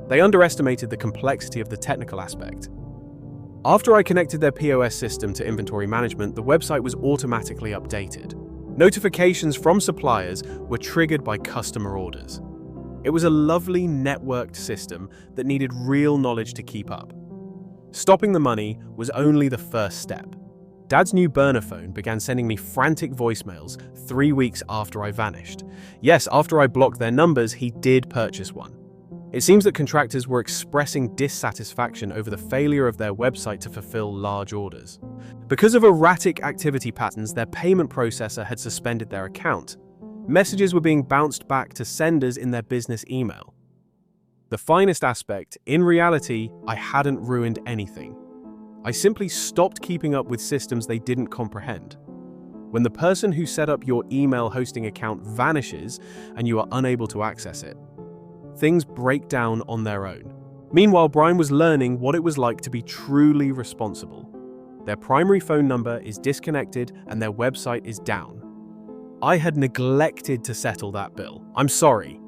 They underestimated the complexity of the technical aspect. After I connected their POS system to inventory management, the website was automatically updated. Notifications from suppliers were triggered by customer orders. It was a lovely networked system that needed real knowledge to keep up. Stopping the money was only the first step. Dad's new burner phone began sending me frantic voicemails 3 weeks after I vanished. Yes, after I blocked their numbers, he did purchase one. It seems that contractors were expressing dissatisfaction over the failure of their website to fulfill large orders. Because of erratic activity patterns, their payment processor had suspended their account. Messages were being bounced back to senders in their business email. The finest aspect, in reality, I hadn't ruined anything. I simply stopped keeping up with systems they didn't comprehend. When the person who set up your email hosting account vanishes and you are unable to access it, things break down on their own. Meanwhile, Brian was learning what it was like to be truly responsible. Their primary phone number is disconnected and their website is down. I had neglected to settle that bill. I'm sorry.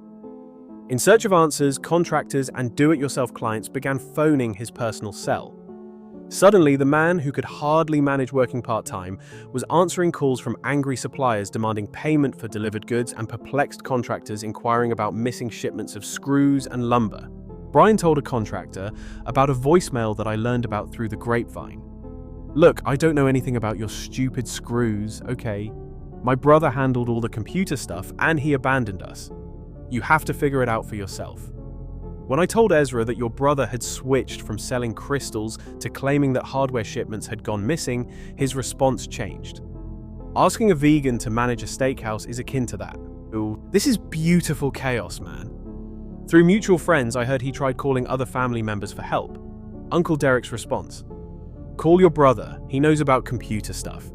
In search of answers, contractors and do-it-yourself clients began phoning his personal cell. Suddenly, the man who could hardly manage working part-time was answering calls from angry suppliers demanding payment for delivered goods and perplexed contractors inquiring about missing shipments of screws and lumber. Brian told a contractor about a voicemail that I learned about through the grapevine. "Look, I don't know anything about your stupid screws, okay? My brother handled all the computer stuff and he abandoned us. You have to figure it out for yourself." When I told Ezra that your brother had switched from selling crystals to claiming that hardware shipments had gone missing, his response changed. Asking a vegan to manage a steakhouse is akin to that. Ooh, this is beautiful chaos, man. Through mutual friends, I heard he tried calling other family members for help. Uncle Derek's response: "Call your brother, he knows about computer stuff.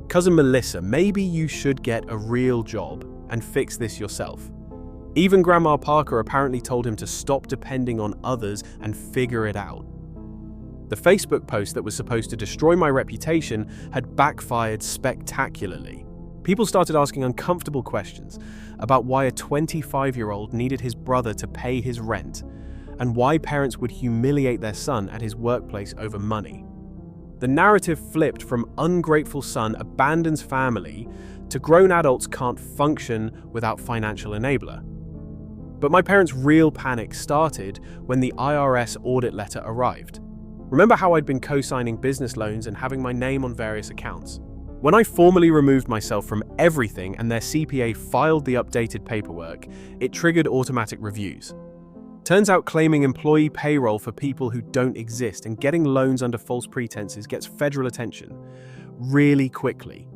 Cousin Melissa, maybe you should get a real job and fix this yourself." Even Grandma Parker apparently told him to stop depending on others and figure it out. The Facebook post that was supposed to destroy my reputation had backfired spectacularly. People started asking uncomfortable questions about why a 25-year-old needed his brother to pay his rent, and why parents would humiliate their son at his workplace over money. The narrative flipped from ungrateful son abandons family to grown adults can't function without financial enabler. But my parents' real panic started when the IRS audit letter arrived. Remember how I'd been co-signing business loans and having my name on various accounts? When I formally removed myself from everything and their CPA filed the updated paperwork, it triggered automatic reviews. Turns out claiming employee payroll for people who don't exist and getting loans under false pretenses gets federal attention really quickly.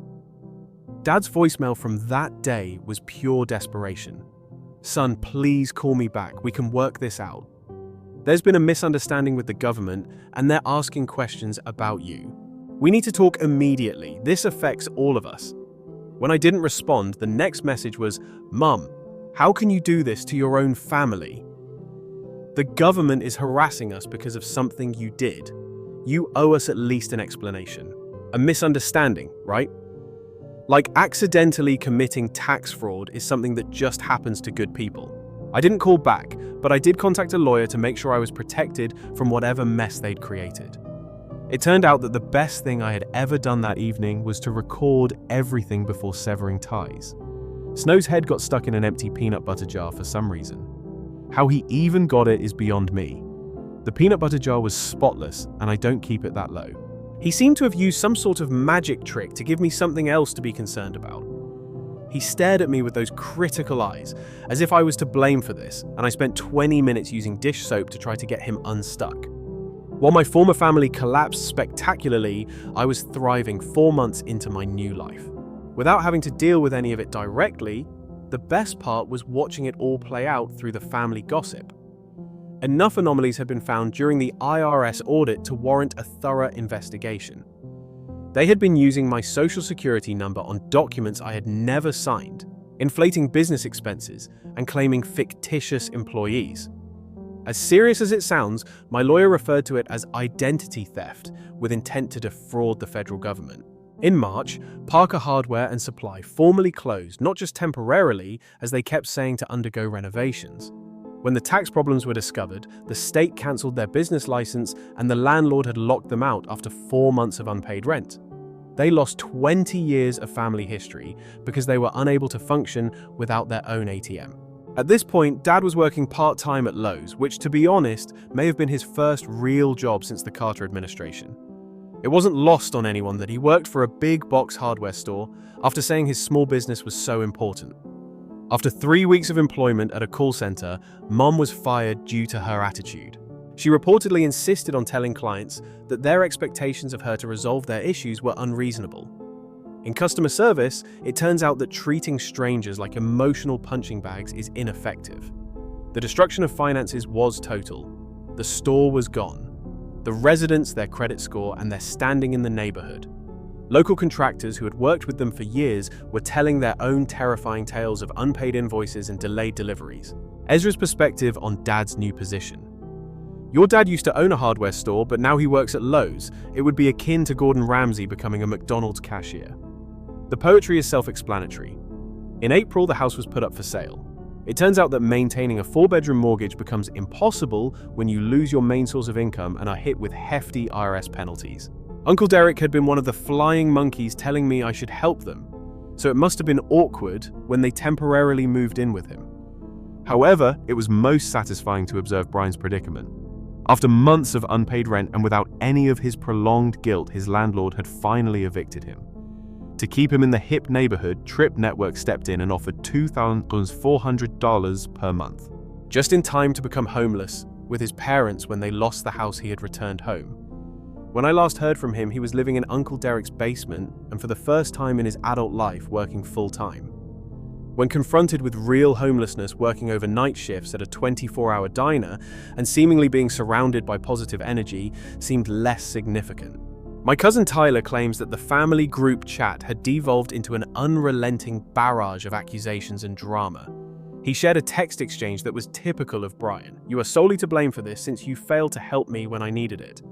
Dad's voicemail from that day was pure desperation. "Son, please call me back. We can work this out. There's been a misunderstanding with the government and they're asking questions about you. We need to talk immediately. This affects all of us." When I didn't respond, the next message was, "Mum, how can you do this to your own family? The government is harassing us because of something you did. You owe us at least an explanation." A misunderstanding, right? Like accidentally committing tax fraud is something that just happens to good people. I didn't call back, but I did contact a lawyer to make sure I was protected from whatever mess they'd created. It turned out that the best thing I had ever done that evening was to record everything before severing ties. Snow's head got stuck in an empty peanut butter jar for some reason. How he even got it is beyond me. The peanut butter jar was spotless, and I don't keep it that low. He seemed to have used some sort of magic trick to give me something else to be concerned about. He stared at me with those critical eyes, as if I was to blame for this, and I spent 20 minutes using dish soap to try to get him unstuck. While my former family collapsed spectacularly, I was thriving 4 months into my new life. Without having to deal with any of it directly, the best part was watching it all play out through the family gossip. Enough anomalies had been found during the IRS audit to warrant a thorough investigation. They had been using my social security number on documents I had never signed, inflating business expenses, and claiming fictitious employees. As serious as it sounds, my lawyer referred to it as identity theft with intent to defraud the federal government. In March, Parker Hardware and Supply formally closed, not just temporarily, as they kept saying to undergo renovations. When the tax problems were discovered, the state cancelled their business license and the landlord had locked them out after 4 months of unpaid rent. They lost 20 years of family history because they were unable to function without their own ATM. At this point, Dad was working part-time at Lowe's, which, to be honest, may have been his first real job since the Carter administration. It wasn't lost on anyone that he worked for a big box hardware store after saying his small business was so important. After 3 weeks of employment at a call center, Mom was fired due to her attitude. She reportedly insisted on telling clients that their expectations of her to resolve their issues were unreasonable. In customer service, it turns out that treating strangers like emotional punching bags is ineffective. The destruction of finances was total. The store was gone. The residents, their credit score, and their standing in the neighborhood. Local contractors who had worked with them for years were telling their own terrifying tales of unpaid invoices and delayed deliveries. Ezra's perspective on Dad's new position. Your dad used to own a hardware store, but now he works at Lowe's. It would be akin to Gordon Ramsay becoming a McDonald's cashier. The poetry is self-explanatory. In April, the house was put up for sale. It turns out that maintaining a 4-bedroom mortgage becomes impossible when you lose your main source of income and are hit with hefty IRS penalties. Uncle Derek had been one of the flying monkeys telling me I should help them, so it must have been awkward when they temporarily moved in with him. However, it was most satisfying to observe Brian's predicament. After months of unpaid rent and without any of his prolonged guilt, his landlord had finally evicted him. To keep him in the hip neighborhood, Trip Network stepped in and offered $2,400 per month. Just in time to become homeless with his parents when they lost the house he had returned home. When I last heard from him, he was living in Uncle Derek's basement and for the first time in his adult life working full-time. When confronted with real homelessness, working overnight shifts at a 24-hour diner and seemingly being surrounded by positive energy seemed less significant. My cousin Tyler claims that the family group chat had devolved into an unrelenting barrage of accusations and drama. He shared a text exchange that was typical of Brian. "You are solely to blame for this since you failed to help me when I needed it.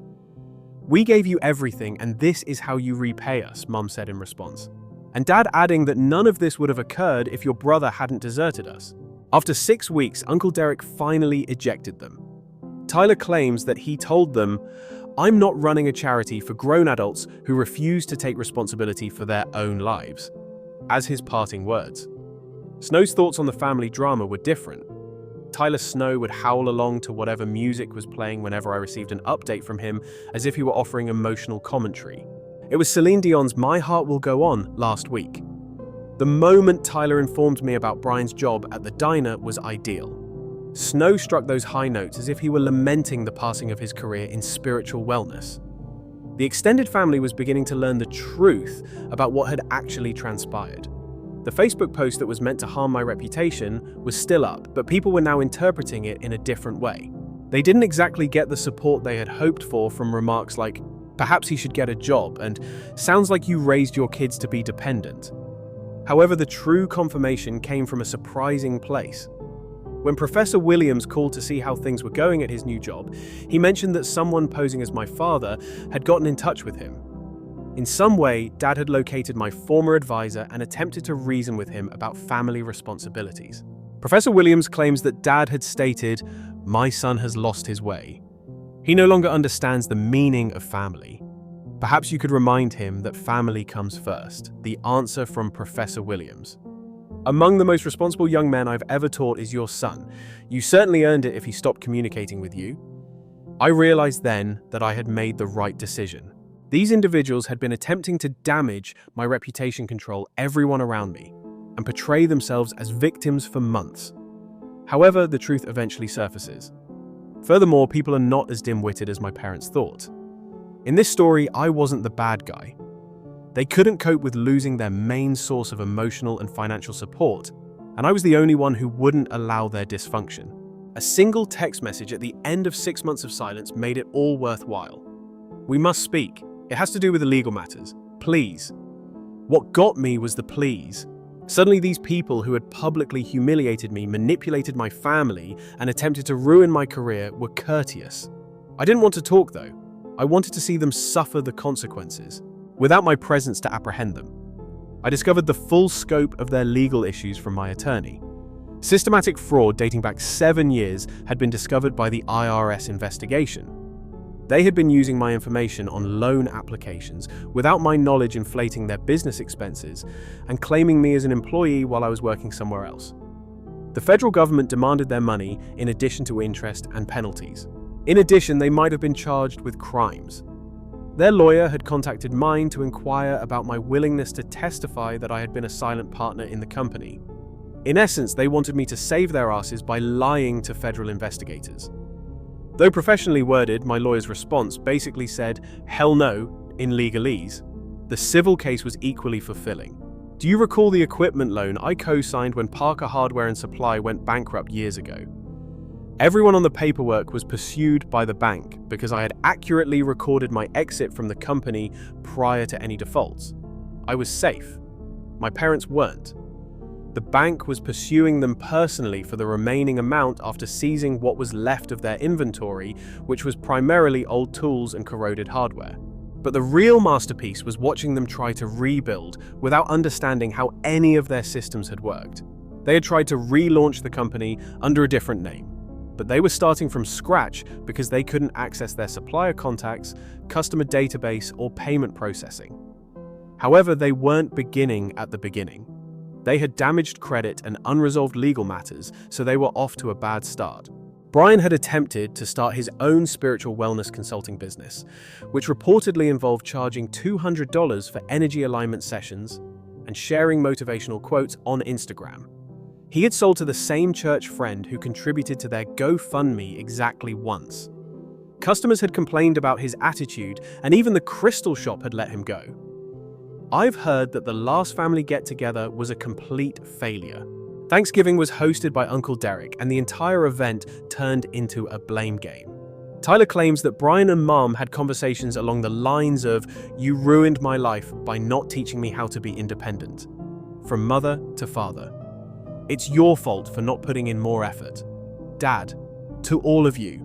We gave you everything and this is how you repay us," Mum said in response. And Dad adding that none of this would have occurred if your brother hadn't deserted us. After 6 weeks, Uncle Derek finally ejected them. Tyler claims that he told them, "I'm not running a charity for grown adults who refuse to take responsibility for their own lives," as his parting words. Snow's thoughts on the family drama were different. Tyler Snow would howl along to whatever music was playing whenever I received an update from him, as if he were offering emotional commentary. It was Celine Dion's "My Heart Will Go On" last week. The moment Tyler informed me about Brian's job at the diner was ideal. Snow struck those high notes as if he were lamenting the passing of his career in spiritual wellness. The extended family was beginning to learn the truth about what had actually transpired. The Facebook post that was meant to harm my reputation was still up, but people were now interpreting it in a different way. They didn't exactly get the support they had hoped for from remarks like, "Perhaps he should get a job," and "Sounds like you raised your kids to be dependent." However, the true confirmation came from a surprising place. When Professor Williams called to see how things were going at his new job, he mentioned that someone posing as my father had gotten in touch with him. In some way, Dad had located my former advisor and attempted to reason with him about family responsibilities. Professor Williams claims that Dad had stated, "My son has lost his way. He no longer understands the meaning of family." Perhaps you could remind him that family comes first. The answer from Professor Williams. "Among the most responsible young men I've ever taught is your son. You certainly earned it if he stopped communicating with you." I realized then that I had made the right decision. These individuals had been attempting to damage my reputation, control everyone around me, and portray themselves as victims for months. However, the truth eventually surfaces. Furthermore, people are not as dim-witted as my parents thought. In this story, I wasn't the bad guy. They couldn't cope with losing their main source of emotional and financial support, and I was the only one who wouldn't allow their dysfunction. A single text message at the end of 6 months of silence made it all worthwhile. "We must speak. It has to do with the legal matters. Please." What got me was the please. Suddenly these people who had publicly humiliated me, manipulated my family, and attempted to ruin my career were courteous. I didn't want to talk though. I wanted to see them suffer the consequences, without my presence to apprehend them. I discovered the full scope of their legal issues from my attorney. Systematic fraud dating back 7 years had been discovered by the IRS investigation. They had been using my information on loan applications without my knowledge, inflating their business expenses and claiming me as an employee while I was working somewhere else. The federal government demanded their money in addition to interest and penalties. In addition, they might have been charged with crimes. Their lawyer had contacted mine to inquire about my willingness to testify that I had been a silent partner in the company. In essence, they wanted me to save their asses by lying to federal investigators. Though professionally worded, my lawyer's response basically said, "Hell no," in legalese. The civil case was equally fulfilling. Do you recall the equipment loan I co-signed when Parker Hardware and Supply went bankrupt years ago? Everyone on the paperwork was pursued by the bank because I had accurately recorded my exit from the company prior to any defaults. I was safe. My parents weren't. The bank was pursuing them personally for the remaining amount after seizing what was left of their inventory, which was primarily old tools and corroded hardware. But the real masterpiece was watching them try to rebuild without understanding how any of their systems had worked. They had tried to relaunch the company under a different name, but they were starting from scratch because they couldn't access their supplier contacts, customer database, or payment processing. However, they weren't beginning at the beginning. They had damaged credit and unresolved legal matters, so they were off to a bad start. Brian had attempted to start his own spiritual wellness consulting business, which reportedly involved charging $200 for energy alignment sessions and sharing motivational quotes on Instagram. He had sold to the same church friend who contributed to their GoFundMe exactly once. Customers had complained about his attitude, and even the crystal shop had let him go. I've heard that the last family get-together was a complete failure. Thanksgiving was hosted by Uncle Derek, and the entire event turned into a blame game. Tyler claims that Brian and Mom had conversations along the lines of, "You ruined my life by not teaching me how to be independent." From mother to father. "It's your fault for not putting in more effort. Dad, to all of you.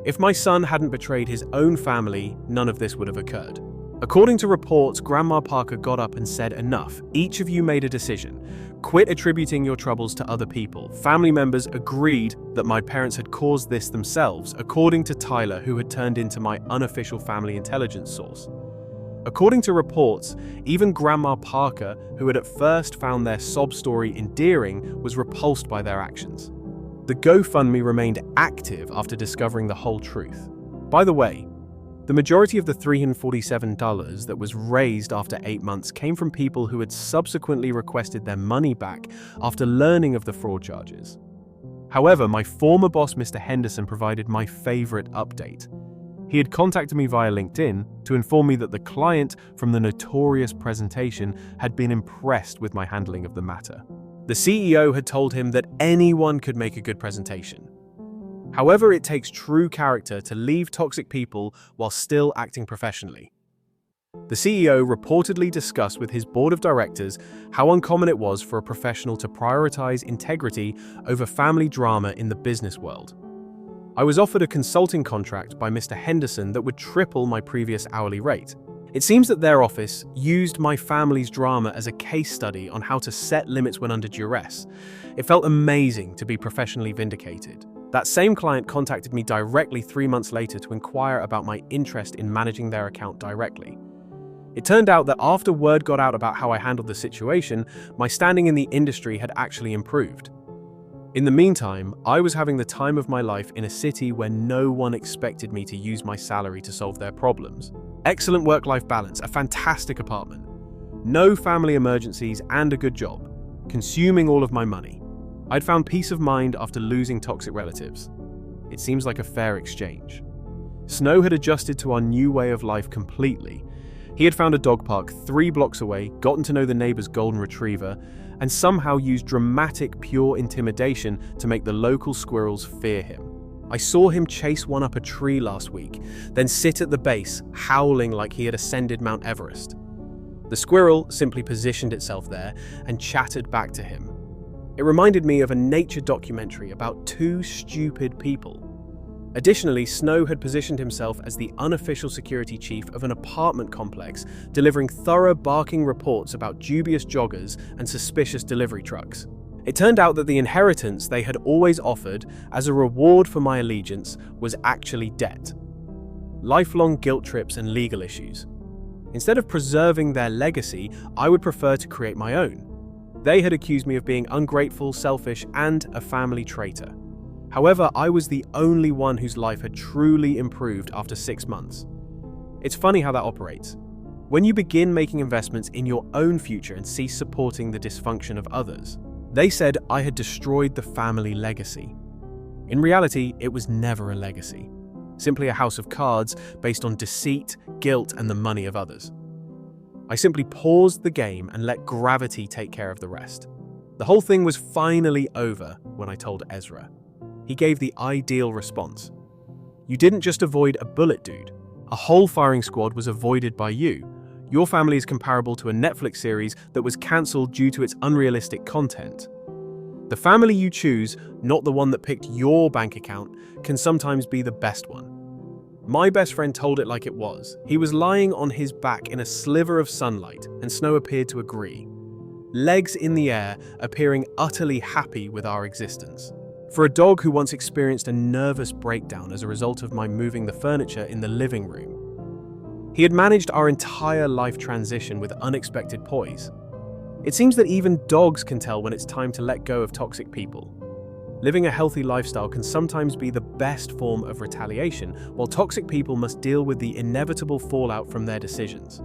If my son hadn't betrayed his own family, none of this would have occurred." According to reports, Grandma Parker got up and said, "Enough. Each of you made a decision. Quit attributing your troubles to other people." Family members agreed that my parents had caused this themselves, according to Tyler, who had turned into my unofficial family intelligence source. According to reports, even Grandma Parker, who had at first found their sob story endearing, was repulsed by their actions. The GoFundMe remained active after discovering the whole truth. By the way, the majority of the $347 that was raised after 8 months came from people who had subsequently requested their money back after learning of the fraud charges. However, my former boss, Mr. Henderson, provided my favorite update. He had contacted me via LinkedIn to inform me that the client from the notorious presentation had been impressed with my handling of the matter. The CEO had told him that anyone could make a good presentation. However, it takes true character to leave toxic people while still acting professionally. The CEO reportedly discussed with his board of directors how uncommon it was for a professional to prioritize integrity over family drama in the business world. I was offered a consulting contract by Mr. Henderson that would triple my previous hourly rate. It seems that their office used my family's drama as a case study on how to set limits when under duress. It felt amazing to be professionally vindicated. That same client contacted me directly 3 months later to inquire about my interest in managing their account directly. It turned out that after word got out about how I handled the situation, my standing in the industry had actually improved. In the meantime, I was having the time of my life in a city where no one expected me to use my salary to solve their problems. Excellent work-life balance, a fantastic apartment, no family emergencies, and a good job, consuming all of my money. I'd found peace of mind after losing toxic relatives. It seems like a fair exchange. Snow had adjusted to our new way of life completely. He had found a dog park 3 blocks away, gotten to know the neighbor's golden retriever, and somehow used dramatic, pure intimidation to make the local squirrels fear him. I saw him chase one up a tree last week, then sit at the base, howling like he had ascended Mount Everest. The squirrel simply positioned itself there and chattered back to him. It reminded me of a nature documentary about 2 stupid people. Additionally, Snow had positioned himself as the unofficial security chief of an apartment complex, delivering thorough barking reports about dubious joggers and suspicious delivery trucks. It turned out that the inheritance they had always offered as a reward for my allegiance was actually debt. Lifelong guilt trips and legal issues. Instead of preserving their legacy, I would prefer to create my own. They had accused me of being ungrateful, selfish, and a family traitor. However, I was the only one whose life had truly improved after 6 months. It's funny how that operates. When you begin making investments in your own future and cease supporting the dysfunction of others, they said I had destroyed the family legacy. In reality, it was never a legacy, simply a house of cards based on deceit, guilt, and the money of others. I simply paused the game and let gravity take care of the rest. The whole thing was finally over when I told Ezra. He gave the ideal response. "You didn't just avoid a bullet, dude. A whole firing squad was avoided by you. Your family is comparable to a Netflix series that was cancelled due to its unrealistic content. The family you choose, not the one that picked your bank account, can sometimes be the best one." My best friend told it like it was. He was lying on his back in a sliver of sunlight, and Snow appeared to agree. Legs in the air, appearing utterly happy with our existence. For a dog who once experienced a nervous breakdown as a result of my moving the furniture in the living room, he had managed our entire life transition with unexpected poise. It seems that even dogs can tell when it's time to let go of toxic people. Living a healthy lifestyle can sometimes be the best form of retaliation, while toxic people must deal with the inevitable fallout from their decisions.